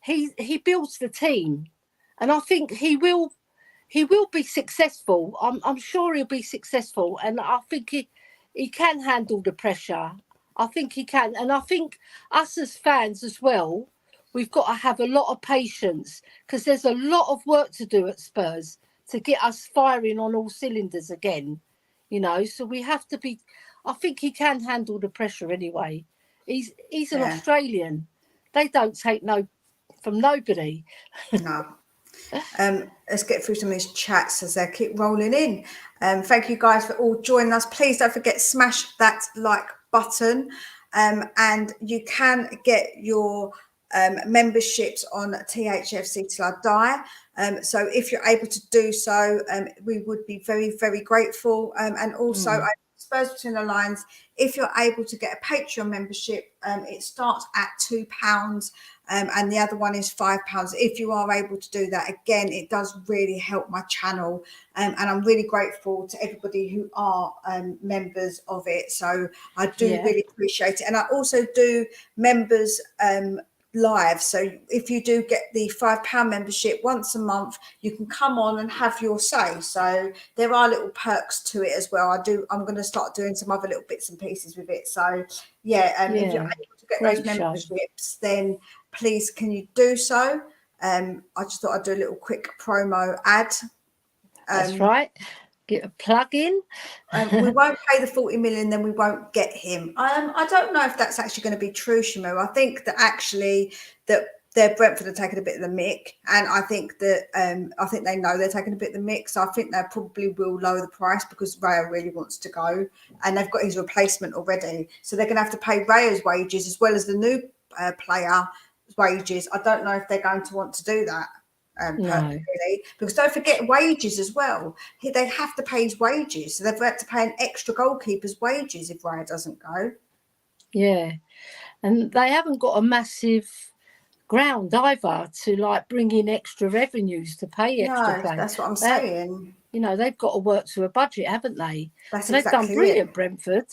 he builds the team, and I think he will be successful. I'm sure he'll be successful, and I think he can handle the pressure. I think he can, and I think us as fans as well, we've got to have a lot of patience because there's a lot of work to do at Spurs to get us firing on all cylinders again. You know, so we have to be. I think he can handle the pressure anyway. He's an Australian. They don't take no from nobody. No. Let's get through some of these chats as they keep rolling in. Thank you guys for all joining us. Please don't forget, smash that like button, and you can get your memberships on THFC Till I Die. So if you're able to do so, we would be very, very grateful. And also, Spurs Between the Lines, if you're able to get a Patreon membership, it starts at £2. And the other one is £5. If you are able to do that, again, it does really help my channel, and I'm really grateful to everybody who are members of it. So I do really appreciate it. And I also do members live. So if you do get the £5 membership once a month, you can come on and have your say. So there are little perks to it as well. I'm going to start doing some other little bits and pieces with it. So if you're able to get those memberships, then please can you do so. I just thought I'd do a little quick promo ad. That's right. Get a plug in. We won't pay the 40 million, then we won't get him. I don't know if that's actually going to be true, Shamu. I think that actually that their Brentford are taking a bit of the mick, and I think that they know they're taking a bit of the mick. So I think they probably will lower the price because Raya really wants to go, and they've got his replacement already. So they're going to have to pay Raya's wages as well as the new player wages. I don't know if they're going to want to do that. Really, because don't forget wages as well. They have to pay his wages, so they've had to pay an extra goalkeeper's wages if Raya doesn't go. Yeah, and they haven't got a massive ground either to like bring in extra revenues to pay extra players. That's what I'm saying. You know, they've got to work to a budget, haven't they? That's so they've done brilliant, Brentford.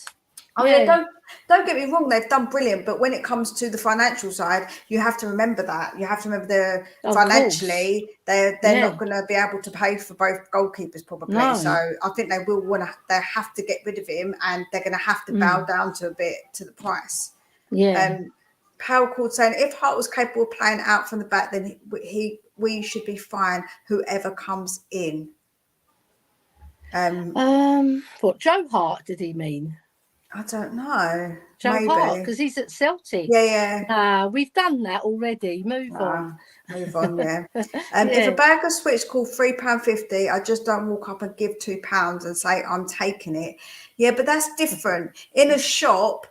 Oh yeah, don't get me wrong, they've done brilliant, but when it comes to the financial side, you have to remember that. You have to remember financially they're not going to be able to pay for both goalkeepers probably. No. So I think they have to get rid of him, and they're going to have to bow down to the price. Yeah. Power called saying if Hart was capable of playing out from the back, then we should be fine. Whoever comes in. What Joe Hart did he mean? I don't know. Joe Hart, because he's at Celtic. Yeah. We've done that already. Move on. Yeah. If a bag of sweets called £3.50, I just don't walk up and give £2 and say I'm taking it. Yeah, but that's different. In a shop,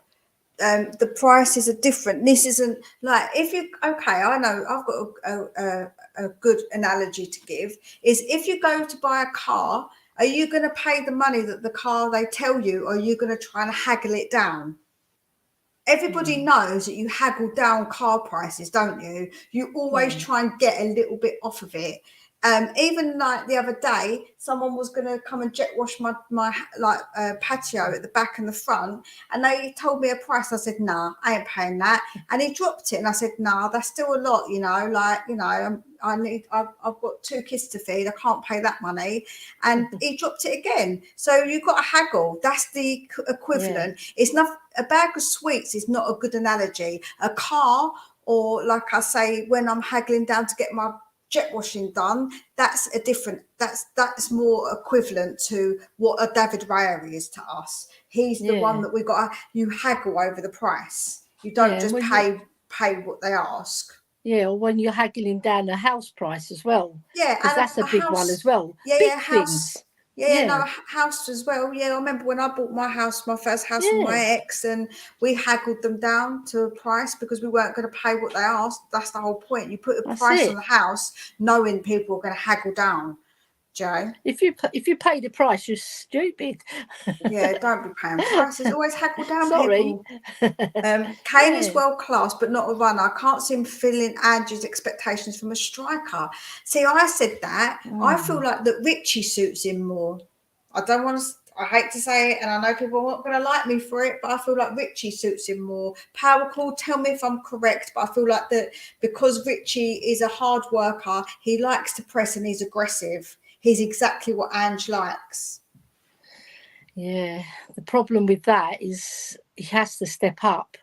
the prices are different. This isn't like I know I've got a good analogy to give is if you go to buy a car, are you going to pay the money that the car they tell you, or are you going to try and haggle it down? Everybody knows that you haggle down car prices, don't you? You always try and get a little bit off of it. Even like the other day, someone was going to come and jet wash my patio at the back and the front, and they told me a price. I said, "Nah, I ain't paying that." And he dropped it, and I said, "Nah, that's still a lot, I've got 2 kids to feed. I can't pay that money." And he dropped it again. So you've got to haggle. That's the equivalent. It's not a bag of sweets. Is not a good analogy. A car, or like I say, when I'm haggling down to get my jet washing done, that's more equivalent to what a David Raya is to us. He's the one that you haggle over the price. You don't just pay what they ask. Yeah, or when you're haggling down a house price as well. Yeah, because that's a big house, one as well. House. Yeah, house as well. Yeah, I remember when I bought my first house with my ex, and we haggled them down to a price because we weren't going to pay what they asked. That's the whole point. You put a price on the house, knowing people are going to haggle down. Joe, if you pay the price, you're stupid. Yeah, don't be paying prices. Always haggle down. Sorry. People. Kane is world class, but not a runner. I can't see him filling Andrew's expectations from a striker. See, I said that. I feel like that Richie suits him more. I don't want to. I hate to say it, and I know people are not going to like me for it, but I feel like Richie suits him more. Power call, tell me if I'm correct, but I feel like that because Richie is a hard worker, he likes to press and he's aggressive. He's exactly what Ange likes. Yeah, the problem with that is he has to step up.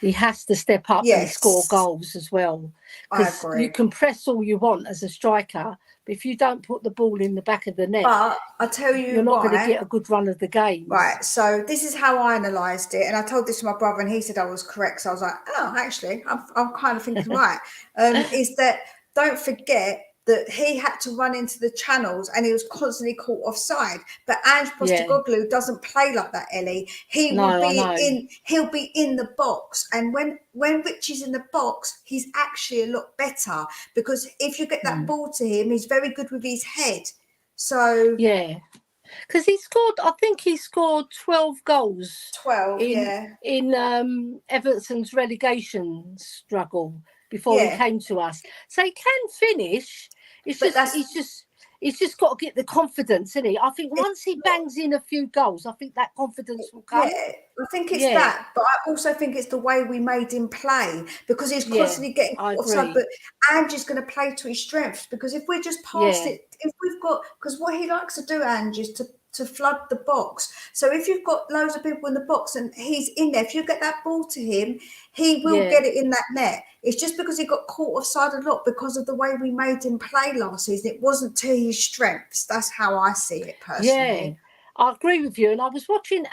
He has to step up and score goals as well. Because you can press all you want as a striker, but if you don't put the ball in the back of the net, but I tell you're not going to get a good run of the game. Right. So this is how I analysed it, and I told this to my brother, and he said I was correct. So I was like, oh, actually, I'm kind of thinking right. Is that don't forget that he had to run into the channels and he was constantly caught offside. But Ange Postecoglou doesn't play like that, Ellie. He'll be in the box. And when Richie's in the box, he's actually a lot better because if you get that ball to him, he's very good with his head. So because I think he scored 12 goals. 12, in Everton's relegation struggle before he came to us. So he can finish. He's just got to get the confidence, isn't he? I think once he bangs in a few goals, I think that confidence will come. Yeah, I think it's that, but I also think it's the way we made him play because he's constantly getting offside. But Ange is going to play to his strengths because if we're just past it, if we've got, because what he likes to do, Ange, is to flood the box. So if you've got loads of people in the box and he's in there, if you get that ball to him, he will get it in that net. It's just because he got caught offside a lot because of the way we made him play last season. It wasn't to his strengths. That's how I see it personally. Yeah, I agree with you. And I was watching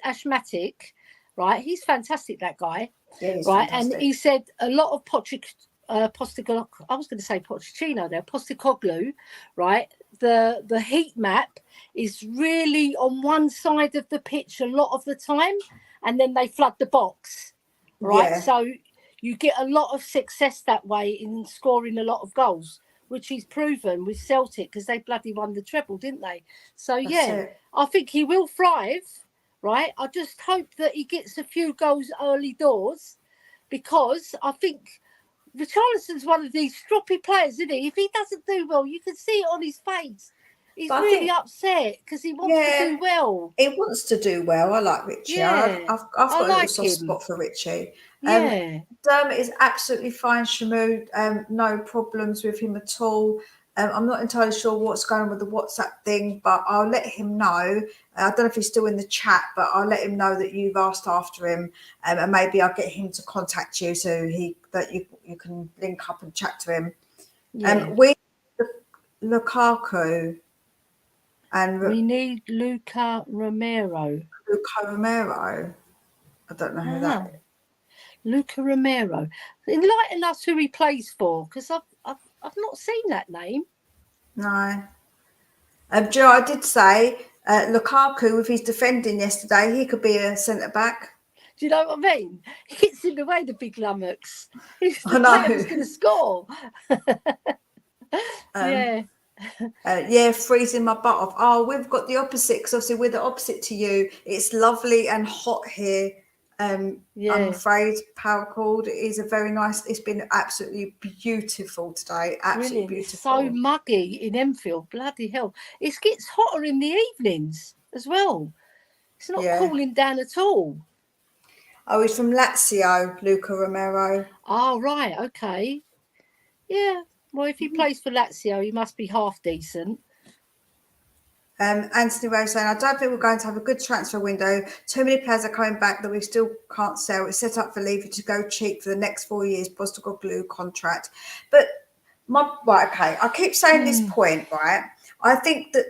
Ashmatic, right? He's fantastic, that guy. Yeah, he's right. fantastic. And he said a lot of Postecoglou, I was going to say Pochettino there, Postecoglou, right? The heat map is really on one side of the pitch a lot of the time, and then they flood the box, right? Yeah. So you get a lot of success that way in scoring a lot of goals, which he's proven with Celtic because they bloody won the treble, didn't they? So I think he will thrive, right? I just hope that he gets a few goals early doors because I think Richarlison's one of these stroppy players, isn't he? If he doesn't do well, you can see it on his face. He's really upset because he wants to do well. He wants to do well. I like Richie. I've got a little soft spot for Richie. Dermot is absolutely fine, Shamu. No problems with him at all. I'm not entirely sure what's going on with the WhatsApp thing, but I'll let him know. I don't know if he's still in the chat, but I'll let him know that you've asked after him, and maybe I'll get him to contact you so you can link up and chat to him. We Lukaku, and we need Luca Romero. I don't know who that is. Luca Romero. Enlighten us who he plays for, because I've not seen that name. No. Joe, I did say Lukaku with his defending yesterday, he could be a centre back. Do you know what I mean? He gets in the way, the big lummox. He's the player who's going to score. Freezing my butt off. Oh, we've got the opposite because obviously we're the opposite to you. It's lovely and hot here. I'm afraid Paracord is a very nice. It's been absolutely beautiful today. Absolutely brilliant. It's beautiful. so muggy in Enfield. Bloody hell. It gets hotter in the evenings as well. It's not cooling down at all. Oh, he's from Lazio, Luca Romero. Oh, right. Okay. Yeah. Well, if he plays for Lazio, he must be half decent. Anthony Rose saying, I don't think we're going to have a good transfer window. Too many players are coming back that we still can't sell. It's set up for Levy to go cheap for the next 4 years, Postecoglou contract. But I keep saying this point, right? I think that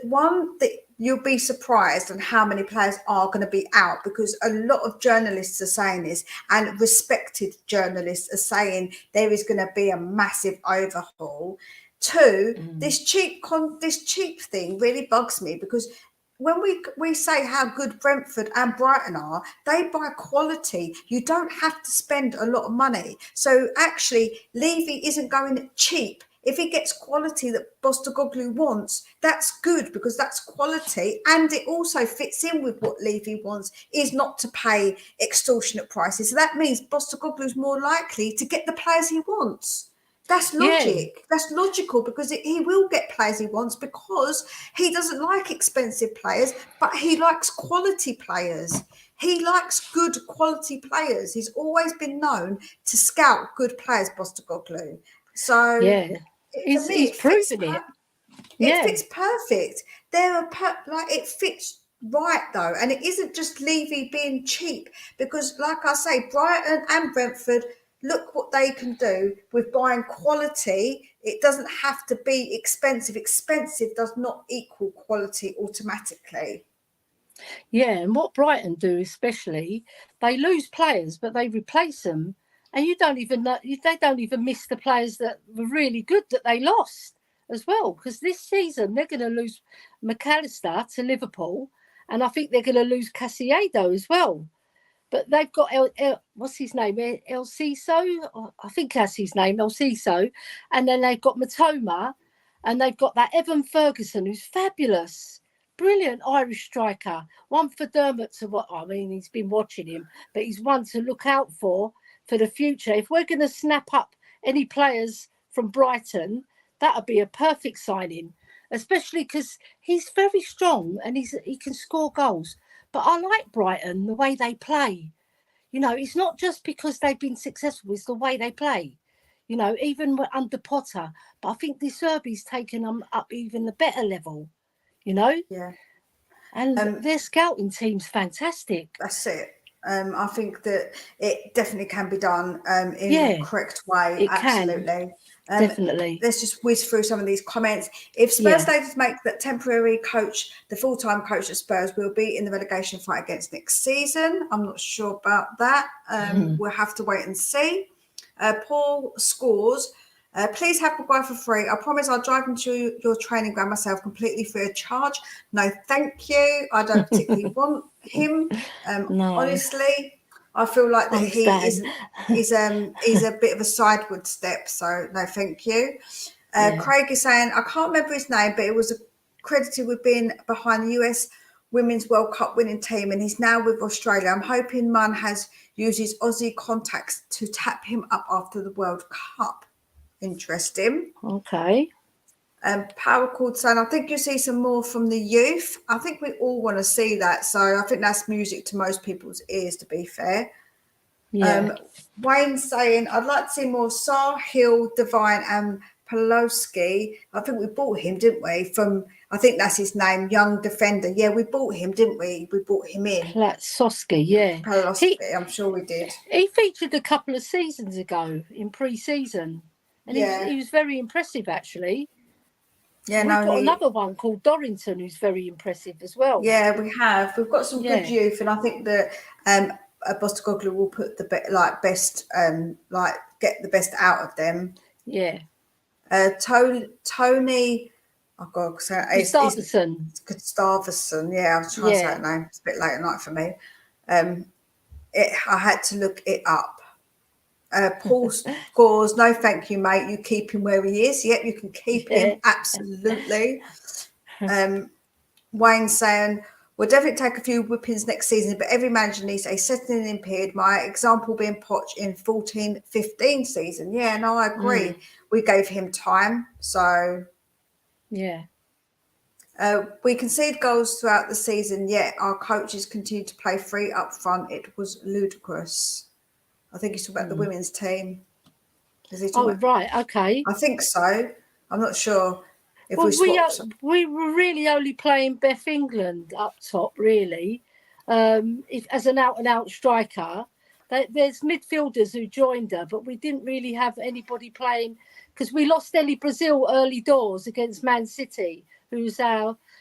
you'll be surprised on how many players are going to be out, because a lot of journalists are saying this, and respected journalists are saying there is going to be a massive overhaul. Two, this cheap thing really bugs me, because when we say how good Brentford and Brighton are, they buy quality. You don't have to spend a lot of money. So actually, Levy isn't going cheap. If he gets quality that Postecoglou wants, that's good, because that's quality. And it also fits in with what Levy wants, is not to pay extortionate prices. So that means Postecoglou's more likely to get the players he wants. That's logic. Yeah. That's logical, because he will get players he wants, because he doesn't like expensive players, but he likes quality players. He likes good quality players. He's always been known to scout good players, Postecoglou. So he's proven it. It fits perfect. It fits right though, and it isn't just Levy being cheap, because like I say, Brighton and Brentford, look what they can do with buying quality. It doesn't have to be expensive. Expensive does not equal quality automatically. Yeah, and what Brighton do especially, they lose players, but they replace them, and you don't even know, they don't even miss the players that were really good that they lost as well. Because this season they're going to lose McAllister to Liverpool, and I think they're going to lose Casiado as well. But they've got what's his name? El Ciso? I think that's his name, El Ciso. And then they've got Matoma, and they've got that Evan Ferguson, who's fabulous. Brilliant Irish striker. One for Dermot to what? I mean, he's been watching him, but he's one to look out for the future. If we're going to snap up any players from Brighton, that would be a perfect signing, especially because he's very strong and he can score goals. But I like Brighton, the way they play. You know, it's not just because they've been successful, it's the way they play. You know, even under Potter. But I think De Zerbi's taken them up even the better level, you know? Yeah. And their scouting team's fantastic. That's it. I think that it definitely can be done in the correct way. It absolutely. Definitely. Let's just whiz through some of these comments. If Spurs stay to make that temporary coach, the full-time coach at Spurs will be in the relegation fight against next season. I'm not sure about that. We'll have to wait and see. Paul Scores. Please have Maguire for free. I promise I'll drive him to your training ground myself completely free of charge. No, thank you. I don't particularly want him. No. Honestly, I feel like that he's a bit of a sideward step. So no, thank you. Craig is saying, I can't remember his name, but it was credited with being behind the US Women's World Cup winning team, and he's now with Australia. I'm hoping Munn has used his Aussie contacts to tap him up after the World Cup. Interesting. Okay. Power Chord saying, I think you'll see some more from the youth. I think we all want to see that. So I think that's music to most people's ears, to be fair. Yeah. Wayne saying, I'd like to see more Sar, Hill, Devine and Pulowski. I think we bought him, didn't we? I think that's his name, young defender. Yeah, we bought him, didn't we? We bought him in. Pulowski, yeah. Pulowski, I'm sure we did. He featured a couple of seasons ago in pre-season. And he was very impressive, actually. Yeah, We've got another one called Dorrington, who's very impressive as well. Yeah, we have. We've got some good youth, and I think that Postecoglou will put the best, get the best out of them. Yeah. Tony, oh God, Gustafsson. Gustafsson. Yeah, I was trying to say that name. It's a bit late at night for me. I had to look it up. Paul Scores, no thank you, mate. You keep him where he is. Yep, you can keep him, absolutely. Wayne saying, We'll definitely take a few whippings next season, but every manager needs a settling in period. My example being Poch in 14-15 season. Yeah, no, I agree. We gave him time. So, yeah. We conceded goals throughout the season, yet our coaches continued to play free up front. It was ludicrous. I think he's talking about the women's team. Is he talking about? Right, okay. I think so. I'm not sure if Well, we swapped. we were really only playing Beth England up top, really, as an out-and-out striker. There's midfielders who joined her, but we didn't really have anybody playing because we lost Ellie Brazil early doors against Man City,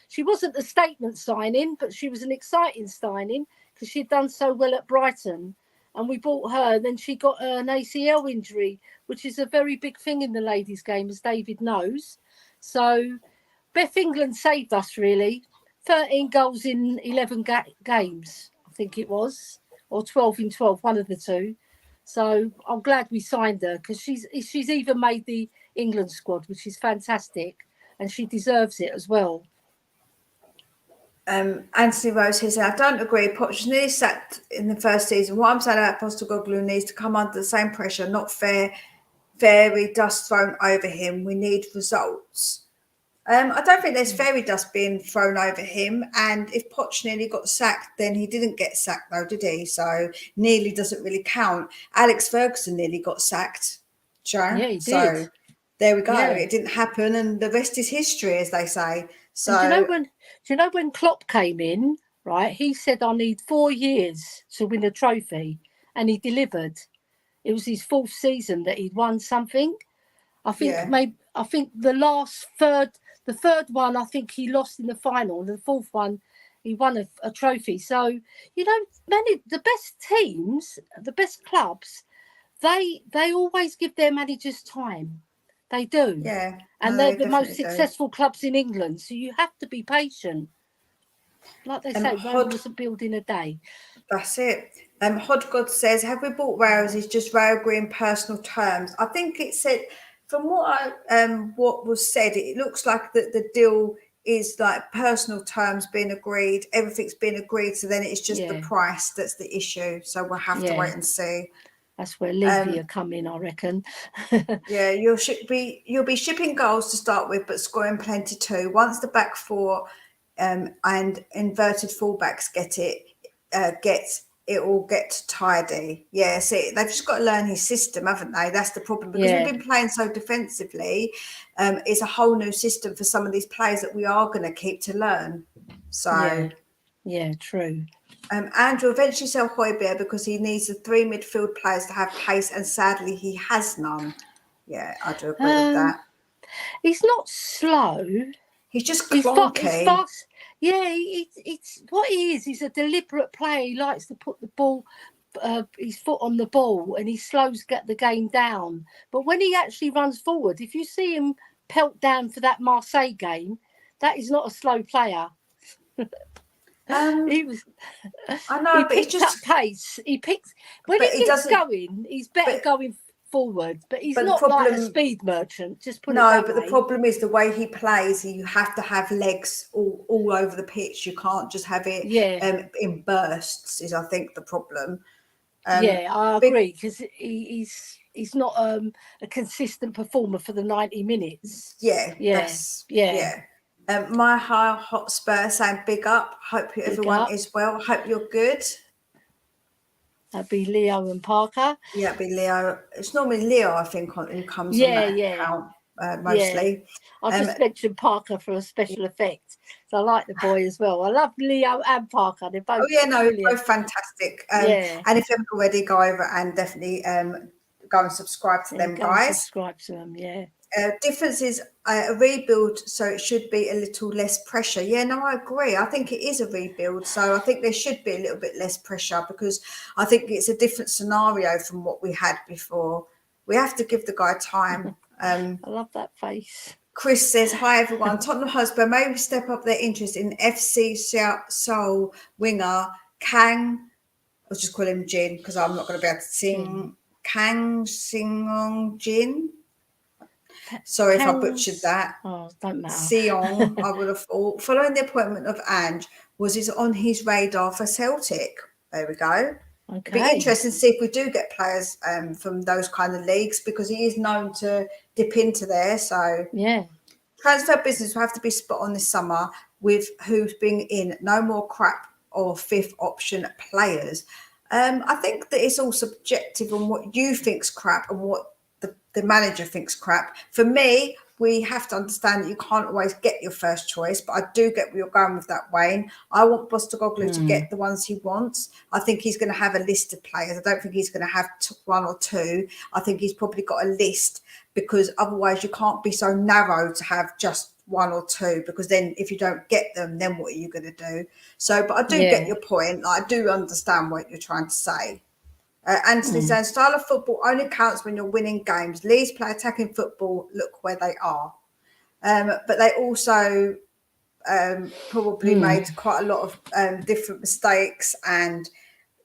she wasn't a statement signing, but she was an exciting signing because she'd done so well at Brighton. And we bought her, and then she got an ACL injury, which is a very big thing in the ladies' game, as David knows. So Beth England saved us, really. 13 goals in 11 games, I think it was, or 12 in 12, one of the two. So I'm glad we signed her because she's even made the England squad, which is fantastic, and she deserves it as well. Anthony Rose here said, I don't agree. Poch was nearly sacked in the first season. What I'm saying about Postecoglou needs to come under the same pressure, not fairy dust thrown over him. We need results. I don't think there's fairy dust being thrown over him. And if Poch nearly got sacked, then he didn't get sacked, though, did he? So nearly doesn't really count. Alex Ferguson nearly got sacked, Joe. Yeah, he did. So there we go. Yeah. It didn't happen, and the rest is history, as they say. So and do you know when Klopp came in, right? He said, I need 4 years to win a trophy, and he delivered. It was his 4th season that he'd won something. I think the third one, I think he lost in the final, and the 4th one, he won a trophy. So, you know, the best teams, the best clubs, they always give their managers time. They do. Yeah. And they're the most successful clubs in England. So you have to be patient. Like they say, Rome wasn't built in a day. That's it. Hodgod says, have we bought Rails? Is just Rail Green personal terms? I think it said, from what was said, it looks like that the deal is like personal terms being agreed. Everything's been agreed. So then it's just the price that's the issue. So we'll have to wait and see. That's where Levy are coming, I reckon. Yeah, you'll be shipping goals to start with, but scoring plenty too. Once the back four and inverted fullbacks it will get tidy. Yeah, see, they've just got to learn his system, haven't they? That's the problem, because we've been playing so defensively. It's a whole new system for some of these players that we are going to keep to learn. So yeah, true. Andrew eventually sell Højbjerg because he needs the 3 midfield players to have pace, and sadly he has none. Yeah, I do agree with that. He's not slow. He's just clunky. He's fast. Yeah, it's what he is. He's a deliberate player. He likes to put the ball, his foot on the ball, and he slows the game down. But when he actually runs forward, if you see him pelt down for that Marseille game, that is not a slow player. He was. I know, but picked up pace. He gets going. He's better going forward, but he's not like a speed merchant. Just put it that way. The problem is the way he plays. You have to have legs all over the pitch. You can't just have it in bursts. Is I think the problem. I agree, because he's not a consistent performer for the 90 minutes. My hotspur saying big up. Hope everyone is well. Hope you're good. That'd be Leo and Parker. Yeah, it'd be Leo. It's normally Leo, I think, who comes on that account mostly. I just mentioned Parker for a special effect. So I like the boy as well. I love Leo and Parker. They're both both fantastic. And if you haven't already, go over and definitely go and subscribe to them, guys. Subscribe to them, difference is a rebuild, so it should be a little less pressure. Yeah, no, I agree. I think it is a rebuild, so I think there should be a little bit less pressure, because I think it's a different scenario from what we had before. We have to give the guy time. I love that face. Chris says, hi everyone. Tottenham Hotspur maybe step up their interest in FC Seoul winger Kang. I'll just call him Jin, because I'm not going to be able to sing. Kang Singong Jin. Sorry if I butchered that. Oh, don't matter. Sion, I would have thought. Following the appointment of Ange, was his on his radar for Celtic. There we go. It'd be Okay. interesting to see if we do get players from those kind of leagues, because he is known to dip into there. So Yeah. transfer business will have to be spot on this summer with who's bringing in. No more crap or fifth option players. I think that it's all subjective on what you think's crap and what the manager thinks crap. For me, we have to understand that you can't always get your first choice, but I do get where you're going with that, Wayne. I want Postecoglou to get the ones he wants. I think he's going to have a list of players. I don't think he's going to have one or two. I think he's probably got a list, because otherwise you can't be so narrow to have just one or two, because then if you don't get them, then what are you going to do? So, but I do get your point. I do understand what you're trying to say. Anthony says, style of football only counts when you're winning games. Leeds play attacking football. Look where they are. But they also probably made quite a lot of different mistakes. And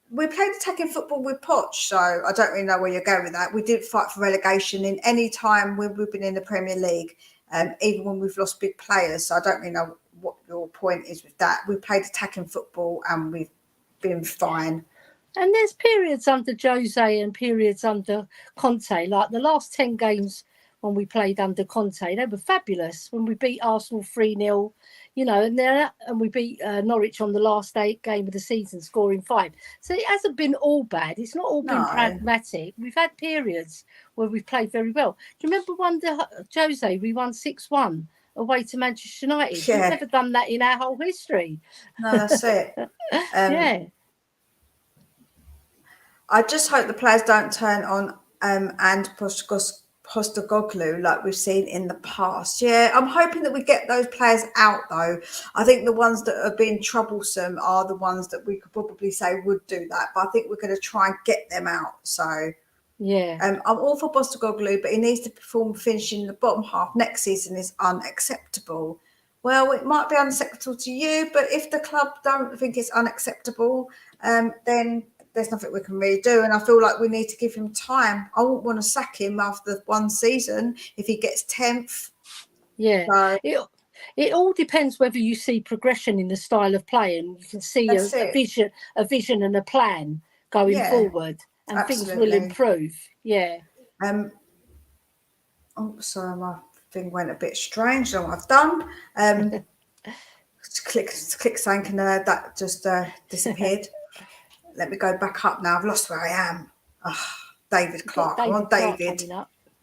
we played attacking football with Poch, so I don't really know where you're going with that. We did fight for relegation in any time when we've been in the Premier League, even when we've lost big players. So I don't really know what your point is with that. We played attacking football and we've been fine. And there's periods under Jose and periods under Conte. Like the last 10 games when we played under Conte, they were fabulous. When we beat Arsenal 3-0, you know, and we beat Norwich on the last game of the season, scoring 5. So it hasn't been all bad. It's not all been pragmatic. We've had periods where we've played very well. Do you remember under Jose, we won 6-1 away to Manchester United? Yeah. We've never done that in our whole history. No, that's it. Yeah. I just hope the players don't turn on and Postecoglou like we've seen in the past. Yeah, I'm hoping that we get those players out though. I think the ones that have been troublesome are the ones that we could probably say would do that, but I think we're going to try and get them out. So yeah, I'm all for Postecoglou, but he needs to perform finishing the bottom half next season is unacceptable. Well, it might be unacceptable to you, but if the club don't think it's unacceptable, then there's nothing we can really do. And I feel like we need to give him time. I wouldn't want to sack him after one season if he gets 10th. Yeah. So, it all depends whether you see progression in the style of play and you can see a vision and a plan going forward, and things will improve. Yeah. Oh, sorry, my thing went a bit strange. What I've done. click something, and that just disappeared. Let me go back up now. I've lost where I am. Oh, David Clark. I'm on David.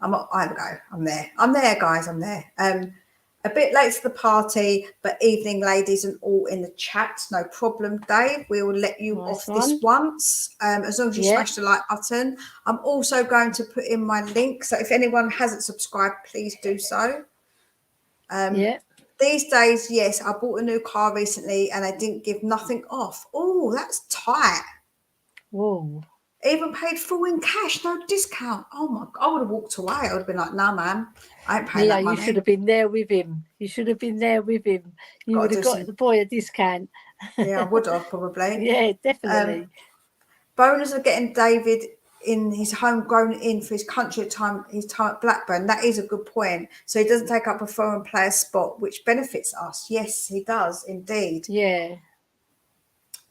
I'm there. I'm there, guys. I'm there. A bit late to the party, but evening, ladies, and all in the chat. No problem, Dave. We will let you off this once, as long as you smash the like button. I'm also going to put in my link, so if anyone hasn't subscribed, please do so. These days, yes, I bought a new car recently, and I didn't give nothing off. Oh, that's tight. Whoa. Even paid full in cash, no discount. Oh my! I would have walked away. I would have been like, "Nah, man, I ain't paying that money." You should have been there with him. You would have got the boy a discount. Yeah, I would have probably. Yeah, definitely. Bonus of getting David in his homegrown in for his country his time at Blackburn. That is a good point. So he doesn't take up a foreign player spot, which benefits us. Yes, he does indeed. Yeah.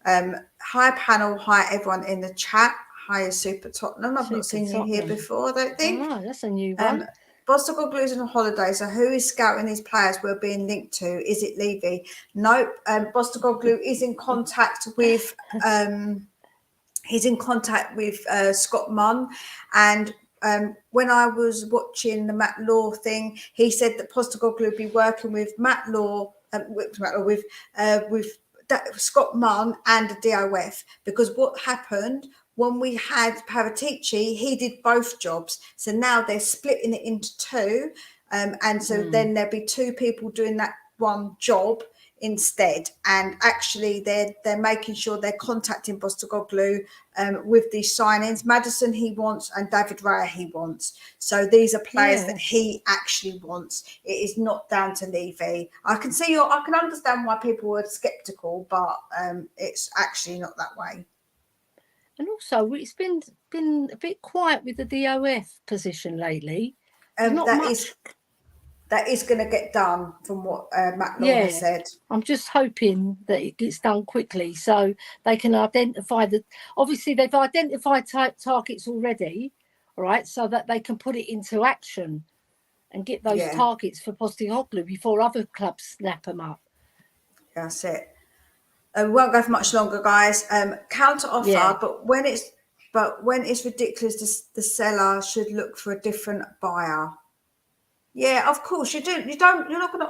Hi panel, hi everyone in the chat. Hi Super Tottenham. I've not seen you here before, I don't think. Oh, that's a new one. Postegoglou's on holiday, so who is scouting these players we're being linked to? Is it Levy? Nope. Postecoglou is in contact with Scott Munn, and when I was watching the Matt Law thing, he said that Postecoglou would be working with Matt Law with Scott Munn and the DOF, because what happened when we had Paratici, he did both jobs. So now they're splitting it into two. And so then there'll be two people doing that one job instead. And actually they're making sure they're contacting Postecoglou with these signings. Maddison he wants, and David Raya he wants. So these are players that he actually wants. It is not down to Levy. I can understand why people were skeptical, but it's actually not that way. And also, it's been a bit quiet with the DOF position lately. Not much. that is going to get done from what Matt Law has said. I'm just hoping that it gets done quickly so they can identify obviously they've identified targets already, all right, so that they can put it into action and get those targets for Postecoglou before other clubs snap them up. That's it. We won't go for much longer, guys. Counter offer, but when it's ridiculous, the seller should look for a different buyer. Yeah, of course you do. You're not going to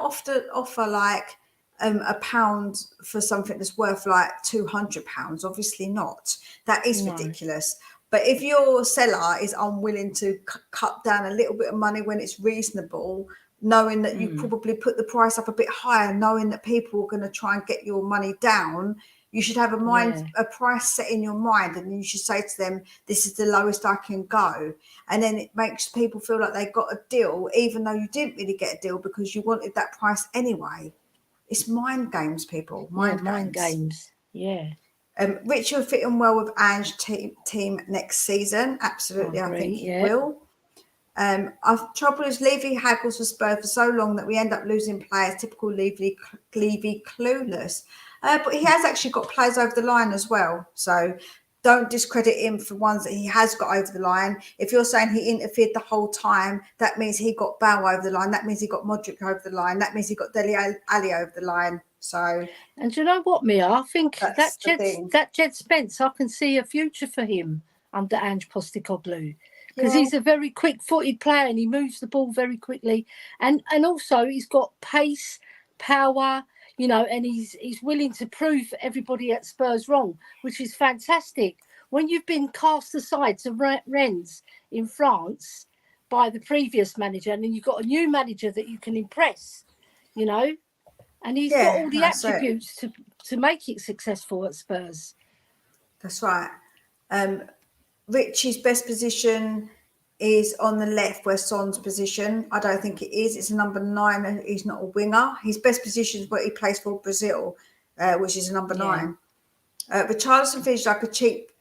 offer like £1 for something that's worth like £200. Obviously not. That is ridiculous. But if your seller is unwilling to cut down a little bit of money when it's reasonable, knowing that you probably put the price up a bit higher, knowing that people are going to try and get your money down, you should have a price set in your mind, and you should say to them, this is the lowest I can go. And then it makes people feel like they got a deal, even though you didn't really get a deal because you wanted that price anyway. It's mind games, people. Mind games. Yeah. Richard will fit in well with Ange's team next season. Absolutely, I think he will. Our trouble is Levy haggles for Spurs for so long that we end up losing players. Typical Levy clueless. But he has actually got players over the line as well. So don't discredit him for ones that he has got over the line. If you're saying he interfered the whole time, that means he got Bale over the line. That means he got Modric over the line. That means he got Dele Alli over the line. So, and do you know what, Mia? I think that Jed Spence, I can see a future for him under Ange Postecoglou, because he's a very quick-footed player and he moves the ball very quickly, and also he's got pace, power, you know, and he's willing to prove everybody at Spurs wrong, which is fantastic. When you've been cast aside to Rennes in France by the previous manager, and then you've got a new manager that you can impress, you know. And he's got all the attributes to make it successful at Spurs. That's right. Richie's best position is on the left where Son's position. I don't think it is. It's a number 9 and he's not a winger. His best position is where he plays for Brazil, which is a number 9. Richarlison feels like a cheap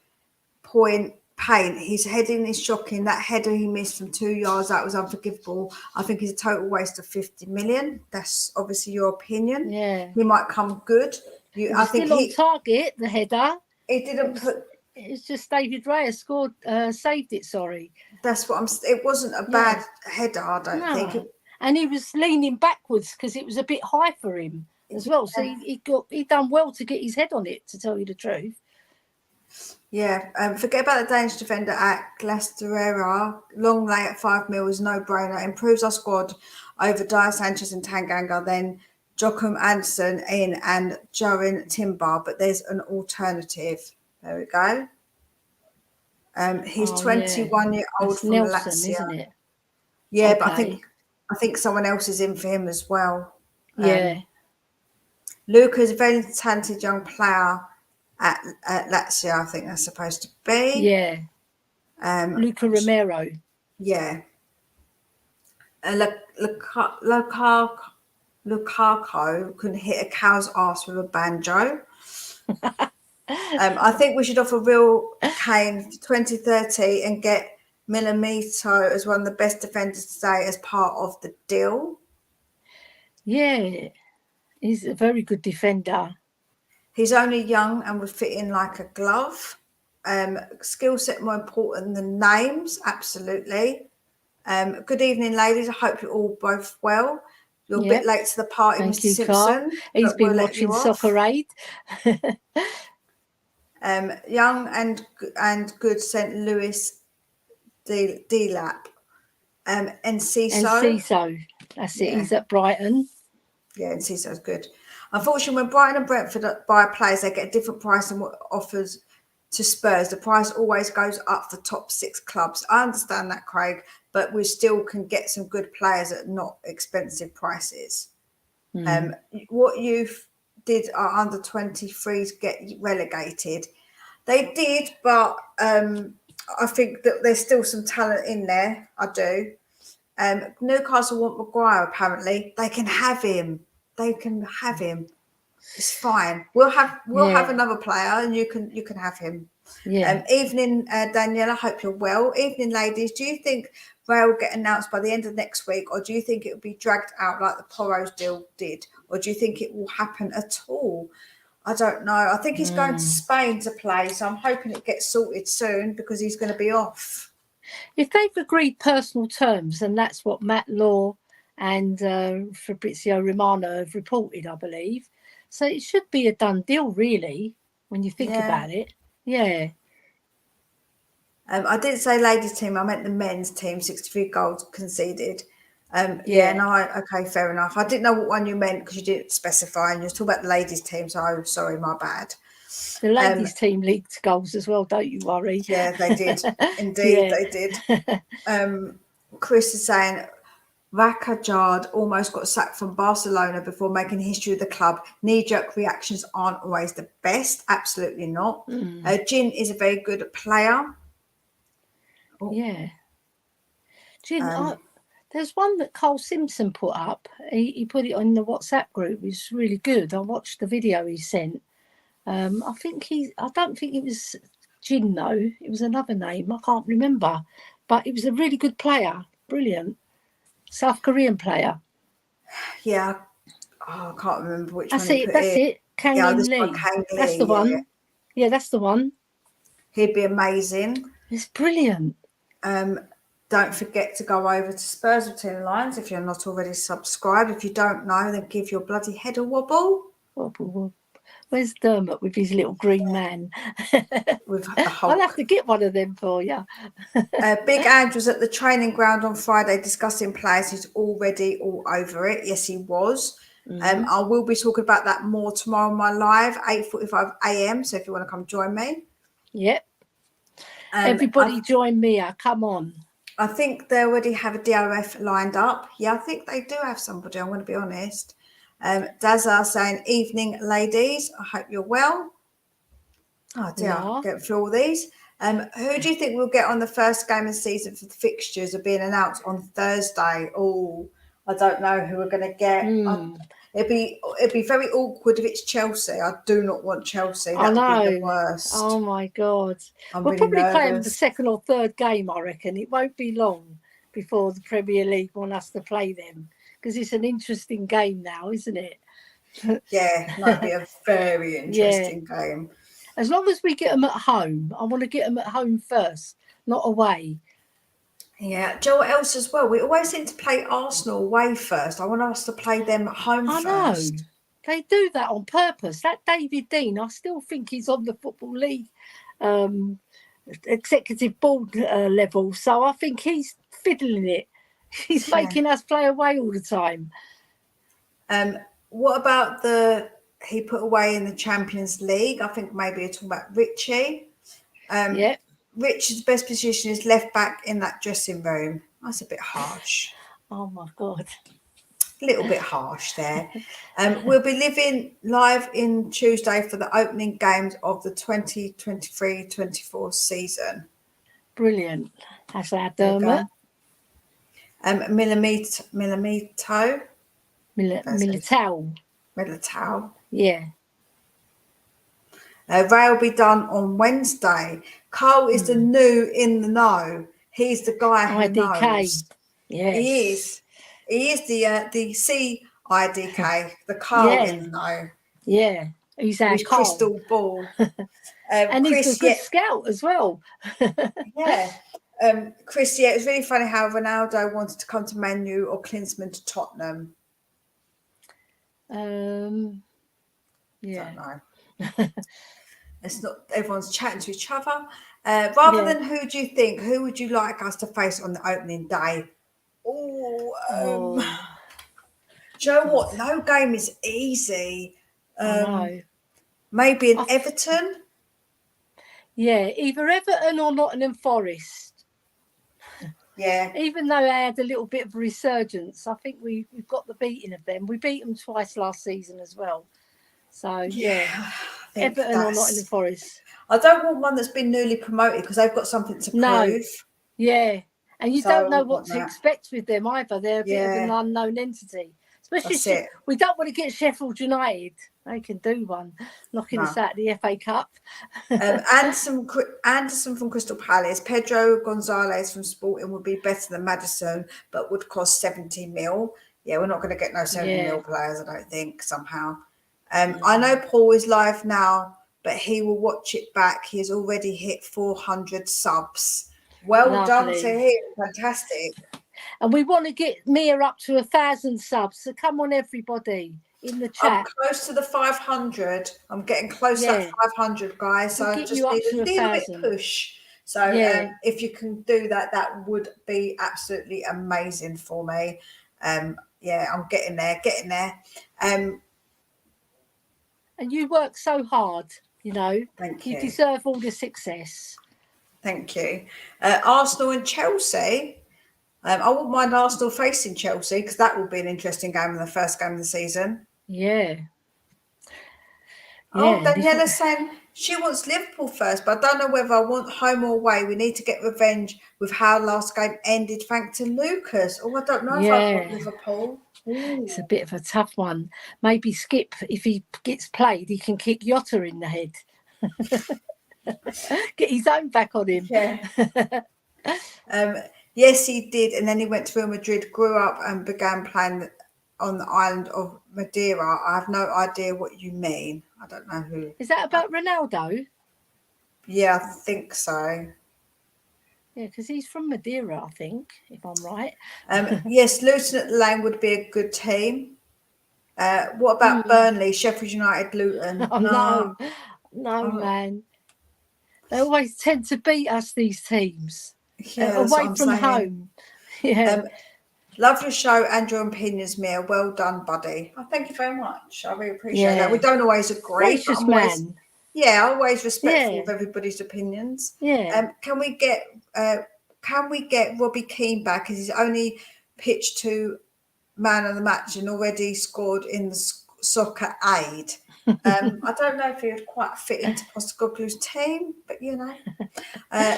point paint. His heading is shocking. That header he missed from 2 yards, that was unforgivable. I think he's a total waste of 50 million. That's obviously your opinion. Yeah. He might come good. I think still on target, the header. He didn't put... It's just David Raya saved it, sorry. That's what it wasn't a bad header, I don't think. And he was leaning backwards because it was a bit high for him as well. So he done well to get his head on it, to tell you the truth. Yeah, forget about the Danish defender at Glastonbury. Long lay at 5 mil is no brainer. Improves our squad over Dyer Sanchez and Tanganga. Then Joachim Anderson in and Jorin Timber. But there's an alternative. There we go. He's 21-year-old from Nelson, Lazio, isn't it? Yeah, okay. But I think someone else is in for him as well. Luca's a very talented young player at Lazio, I think that's supposed to be. Yeah. Luca Romero. Yeah. Lukaku can hit a cow's ass with a banjo. I think we should offer Real Kane 2030 and get Millimito as one of the best defenders today as part of the deal. Yeah, he's a very good defender. He's only young and would fit in like a glove. Skill set more important than names, absolutely. Good evening, ladies. I hope you're all both well. You're a bit late to the party, Thank Mr. you, Simpson. Carl. He's been watching Soccer Aid. Young and good St. Louis D-Lap. Enciso. That's it. He's at Brighton. Yeah, Enciso's good. Unfortunately, when Brighton and Brentford buy players, they get a different price than what offers to Spurs. The price always goes up for top 6 clubs. I understand that, Craig, but we still can get some good players at not expensive prices. What youth did our under 23s get relegated? They did, but I think that there's still some talent in there. I do. Newcastle want Maguire, apparently. They can have him. It's fine. We'll have Yeah. another player, and you can have him. Yeah. Evening, Danielle. I hope you're well. Evening, ladies. Do you think Raya will get announced by the end of next week, or do you think it will be dragged out like the Poros deal did, or do you think it will happen at all? I don't know. I think he's going to Spain to play, so I'm hoping it gets sorted soon because he's going to be off. If they've agreed personal terms, and that's what Matt Law and Fabrizio Romano have reported, I believe. So it should be a done deal, really, when you think about it. Yeah. I didn't say ladies team. I meant the men's team. 63 goals conceded. Okay, fair enough. I didn't know what one you meant because you didn't specify, and you're talking about the ladies team. So sorry, my bad. The ladies team leaked goals as well. Don't you worry. Yeah, they did. Indeed, they did. Chris is saying Rakajard almost got sacked from Barcelona before making history with the club. Knee-jerk reactions aren't always the best. Absolutely not. Jin is a very good player. Yeah. Jin, there's one that Cole Simpson put up. He put it on the WhatsApp group. It's really good. I watched the video he sent. I don't think it was Jin though. It was another name. I can't remember. But it was a really good player. Brilliant. South Korean player. Yeah. I can't remember which one. That's it. Kang In Lee. That's the one. Yeah, that's the one. He'd be amazing. It's brilliant. Don't forget to go over to Spurs Between the Lines if you're not already subscribed. If you don't know, then give your bloody head a wobble. Wobble. Where's Dermot with his little green man? With a Hulk. I'll have to get one of them for you. Big Andrew's at the training ground on Friday discussing players. He's already all over it. Yes, he was. I will be talking about that more tomorrow on my live, 8:45 a.m. So if you want to come join me. Yep. Everybody join Mia. Come on. I think they already have a DRF lined up. Yeah, I think they do have somebody. I'm going to be honest. Dazza saying, evening, ladies. I hope you're well. Oh, dear. I'm getting through all these. Who do you think will get on the first game of the season for the fixtures are being announced on Thursday? Oh, I don't know who we're going to get. It'd be very awkward if it's Chelsea. I do not want Chelsea. That would be the worst. Oh my God. We'll really probably play them the second or third game, I reckon. It won't be long before the Premier League want us to play them because it's an interesting game now, isn't it? Yeah, might be a very interesting game. As long as we get them at home. I want to get them at home first, not away. Yeah, do you know what else as well? We always seem to play Arsenal away first. I want us to play them at home first. I know. They do that on purpose. That David Dean, I still think he's on the Football League executive board level. So I think he's fiddling it. He's making us play away all the time. What about he put away in the Champions League? I think maybe you're talking about Richie. Richard's best position is left back in that dressing room. That's a bit harsh. Oh, my God. A little bit harsh there. We'll be living live in Tuesday for the opening games of the 2023-24 season. Brilliant. That's our Dermot. Militao. Yeah. Raya will be done on Wednesday. Carl is the new in the know. He's the guy who knows. Yes. He is. He is the CIDK, the Carl in the know. Yeah. He's our Carl. Crystal ball. And Chris, he's a good scout as well. Yeah. Chris, it was really funny how Ronaldo wanted to come to Man U or Klinsmann to Tottenham. Yeah. Don't know. It's not everyone's chatting to each other. Rather than who do you think? Who would you like us to face on the opening day? Do you know what? No game is easy. Maybe an Everton. Yeah, either Everton or Nottingham Forest. Yeah. Even though they had a little bit of a resurgence, I think we've got the beating of them. We beat them twice last season as well. So, Everton or Nottingham Forest. I don't want one that's been newly promoted because they've got something to prove. Yeah. And you don't know what to expect with them either. They're a bit of an unknown entity. Especially That's it. we don't want to get Sheffield United. They can do one, knocking us out of the FA Cup. Anderson from Crystal Palace, Pedro Gonzalez from Sporting would be better than Maddison, but would cost 70 mil. Yeah, we're not going to get no 70 mil players, I don't think, somehow. I know Paul is live now, but he will watch it back. He has already hit 400 subs. Well done to him. Fantastic. And we want to get Mia up to 1,000 subs. So come on, everybody in the chat. I'm close to the 500. I'm getting close to that 500, guys. So I just need a little bit push. So if you can do that, that would be absolutely amazing for me. I'm getting there. And you work so hard, you know. Thank you. You deserve all the success. Thank you. Arsenal and Chelsea. I wouldn't mind Arsenal facing Chelsea because that would be an interesting game in the first game of the season. Yeah. Oh, Daniela's saying she wants Liverpool first, but I don't know whether I want home or away. We need to get revenge with how last game ended, thanks to Lucas. Oh, I don't know if I want Liverpool. Ooh. It's a bit of a tough one. Maybe Skip, if he gets played, he can kick Jota in the head. Get his own back on him. Yeah. Yes, he did. And then he went to Real Madrid, grew up and began playing on the island of Madeira. I have no idea what you mean. I don't know who. Is that about Ronaldo? Yeah, I think so. Yeah, because he's from Madeira, I think, if I'm right. Yes, Luton at the Lane would be a good team. What about Burnley, Sheffield United, Luton? Oh, no, man. They always tend to beat us, these teams. Yeah, away from home. Yeah. Love your show, Andrew and Pina's Mia. Well done, buddy. Oh, thank you very much. I really appreciate that. We don't always agree. Gracious man. Always respectful of everybody's opinions. Yeah. Can we get Robbie Keane back? Because he's only pitched to man of the match and already scored in the soccer aid. I don't know if he would quite fit into Postecoglou's team, but you know,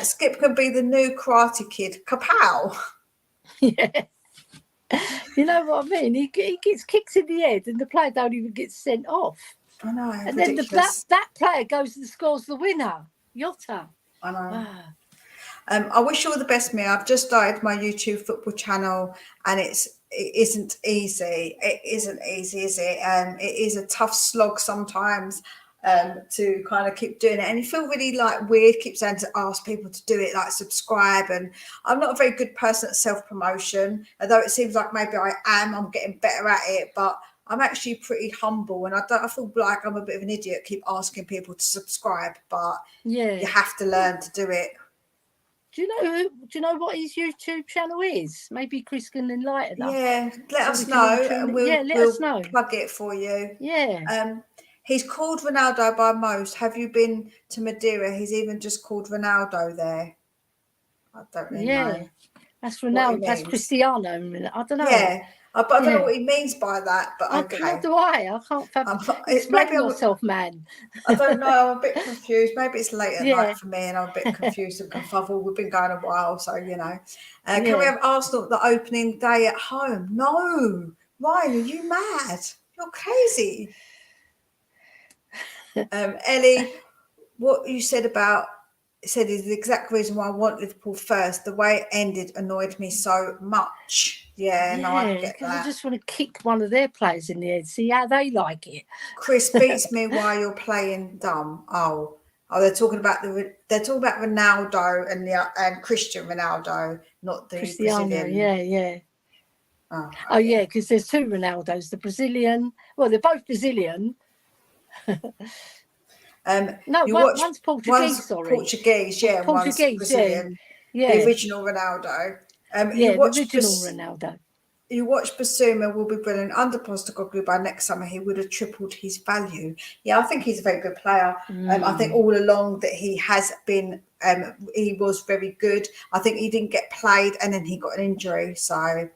Skip can be the new Karate Kid. Kapow! Yeah. You know what I mean? He gets kicks in the head and the player don't even get sent off. I know. And ridiculous. Then that player goes and scores the winner. Jota. I know. I wish you all the best, Mia. I've just started my YouTube football channel and it isn't easy. It isn't easy, is it? It is a tough slog sometimes to kind of keep doing it. And you feel really weird, keep saying to ask people to do it, subscribe. And I'm not a very good person at self-promotion, although it seems like maybe I am. I'm getting better at it, but I'm actually pretty humble and I feel like I'm a bit of an idiot, keep asking people to subscribe, but you have to learn to do it. Do you know what his YouTube channel is? Maybe Chris can enlighten us. Yeah, let us know and we'll plug it for you. Yeah. He's called Ronaldo by most. Have you been to Madeira? He's even just called Ronaldo there. I don't really know. That's Ronaldo. That's Cristiano. I don't know. Yeah. But I don't know what he means by that, but okay. What do I can't explain yourself, man. I don't know. I'm a bit confused. Maybe it's late at night for me and I'm a bit confused and confuzzled. We've been going a while, so, you know. Can we have Arsenal at the opening day at home? No. Ryan, are you mad? You're crazy. Ellie, what you said is the exact reason why I want Liverpool first. The way it ended annoyed me so much. Yeah, no, I get that. I just want to kick one of their players in the head, see how they like it. Chris beats me while you're playing dumb. Oh, they're talking about Ronaldo and Cristiano Ronaldo, not the Cristiano, Brazilian. Yeah. Oh yeah, because there's two Ronaldos. The Brazilian. Well, they're both Brazilian. One's Portuguese. Portuguese, yeah. Portuguese, one's Brazilian. Yeah. The original Ronaldo. The original Ronaldo. You watch Basuma will be brilliant under Postecoglou. By next summer, he would have tripled his value. Yeah, I think he's a very good player. I think all along that he has been, he was very good. I think he didn't get played and then he got an injury. So,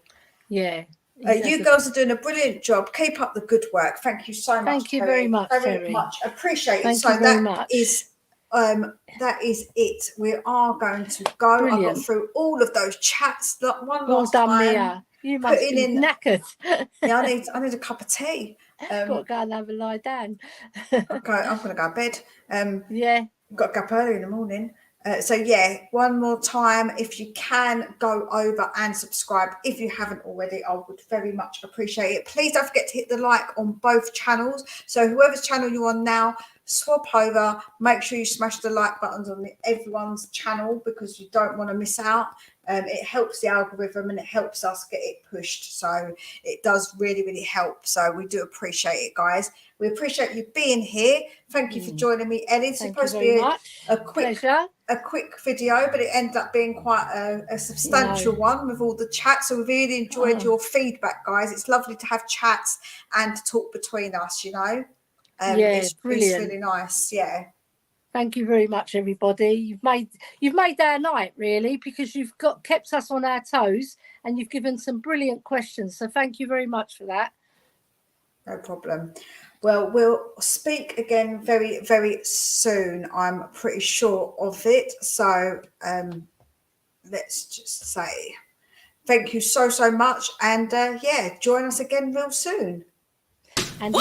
yeah. You girls are doing a brilliant job. Keep up the good work. Thank you so much. Thank you very much. Very much appreciate it. Thank you very much. That is it. We are going to go. Brilliant. I got through all of those chats. One well last done, time. Mia. You must putting be in. knackered. Yeah, I need a cup of tea. Got to go and have a lie down. Okay, I'm gonna go to bed. Yeah. Got to get up early in the morning. So yeah, one more time, if you can go over and subscribe if you haven't already, I would very much appreciate it. Please don't forget to hit the like on both channels. So whoever's channel you're on now, swap over, make sure you smash the like buttons on everyone's channel because you don't want to miss out. It helps the algorithm and it helps us get it pushed. So it does really help. So we do appreciate it, guys. We appreciate you being here. Thank you for joining me, Ellie. It's Thank supposed you to very be much. a quick Pleasure. a quick video, but it ended up being quite a substantial one with all the chats. So we really enjoyed your feedback, guys. It's lovely to have chats and to talk between us, you know. Yeah, brilliant. It's really nice. Yeah. Thank you very much, everybody. You've made our night, really, because you've kept us on our toes and you've given some brilliant questions. So thank you very much for that. No problem. Well, we'll speak again very soon. I'm pretty sure of it. So let's just say thank you so much. And yeah, join us again real soon. And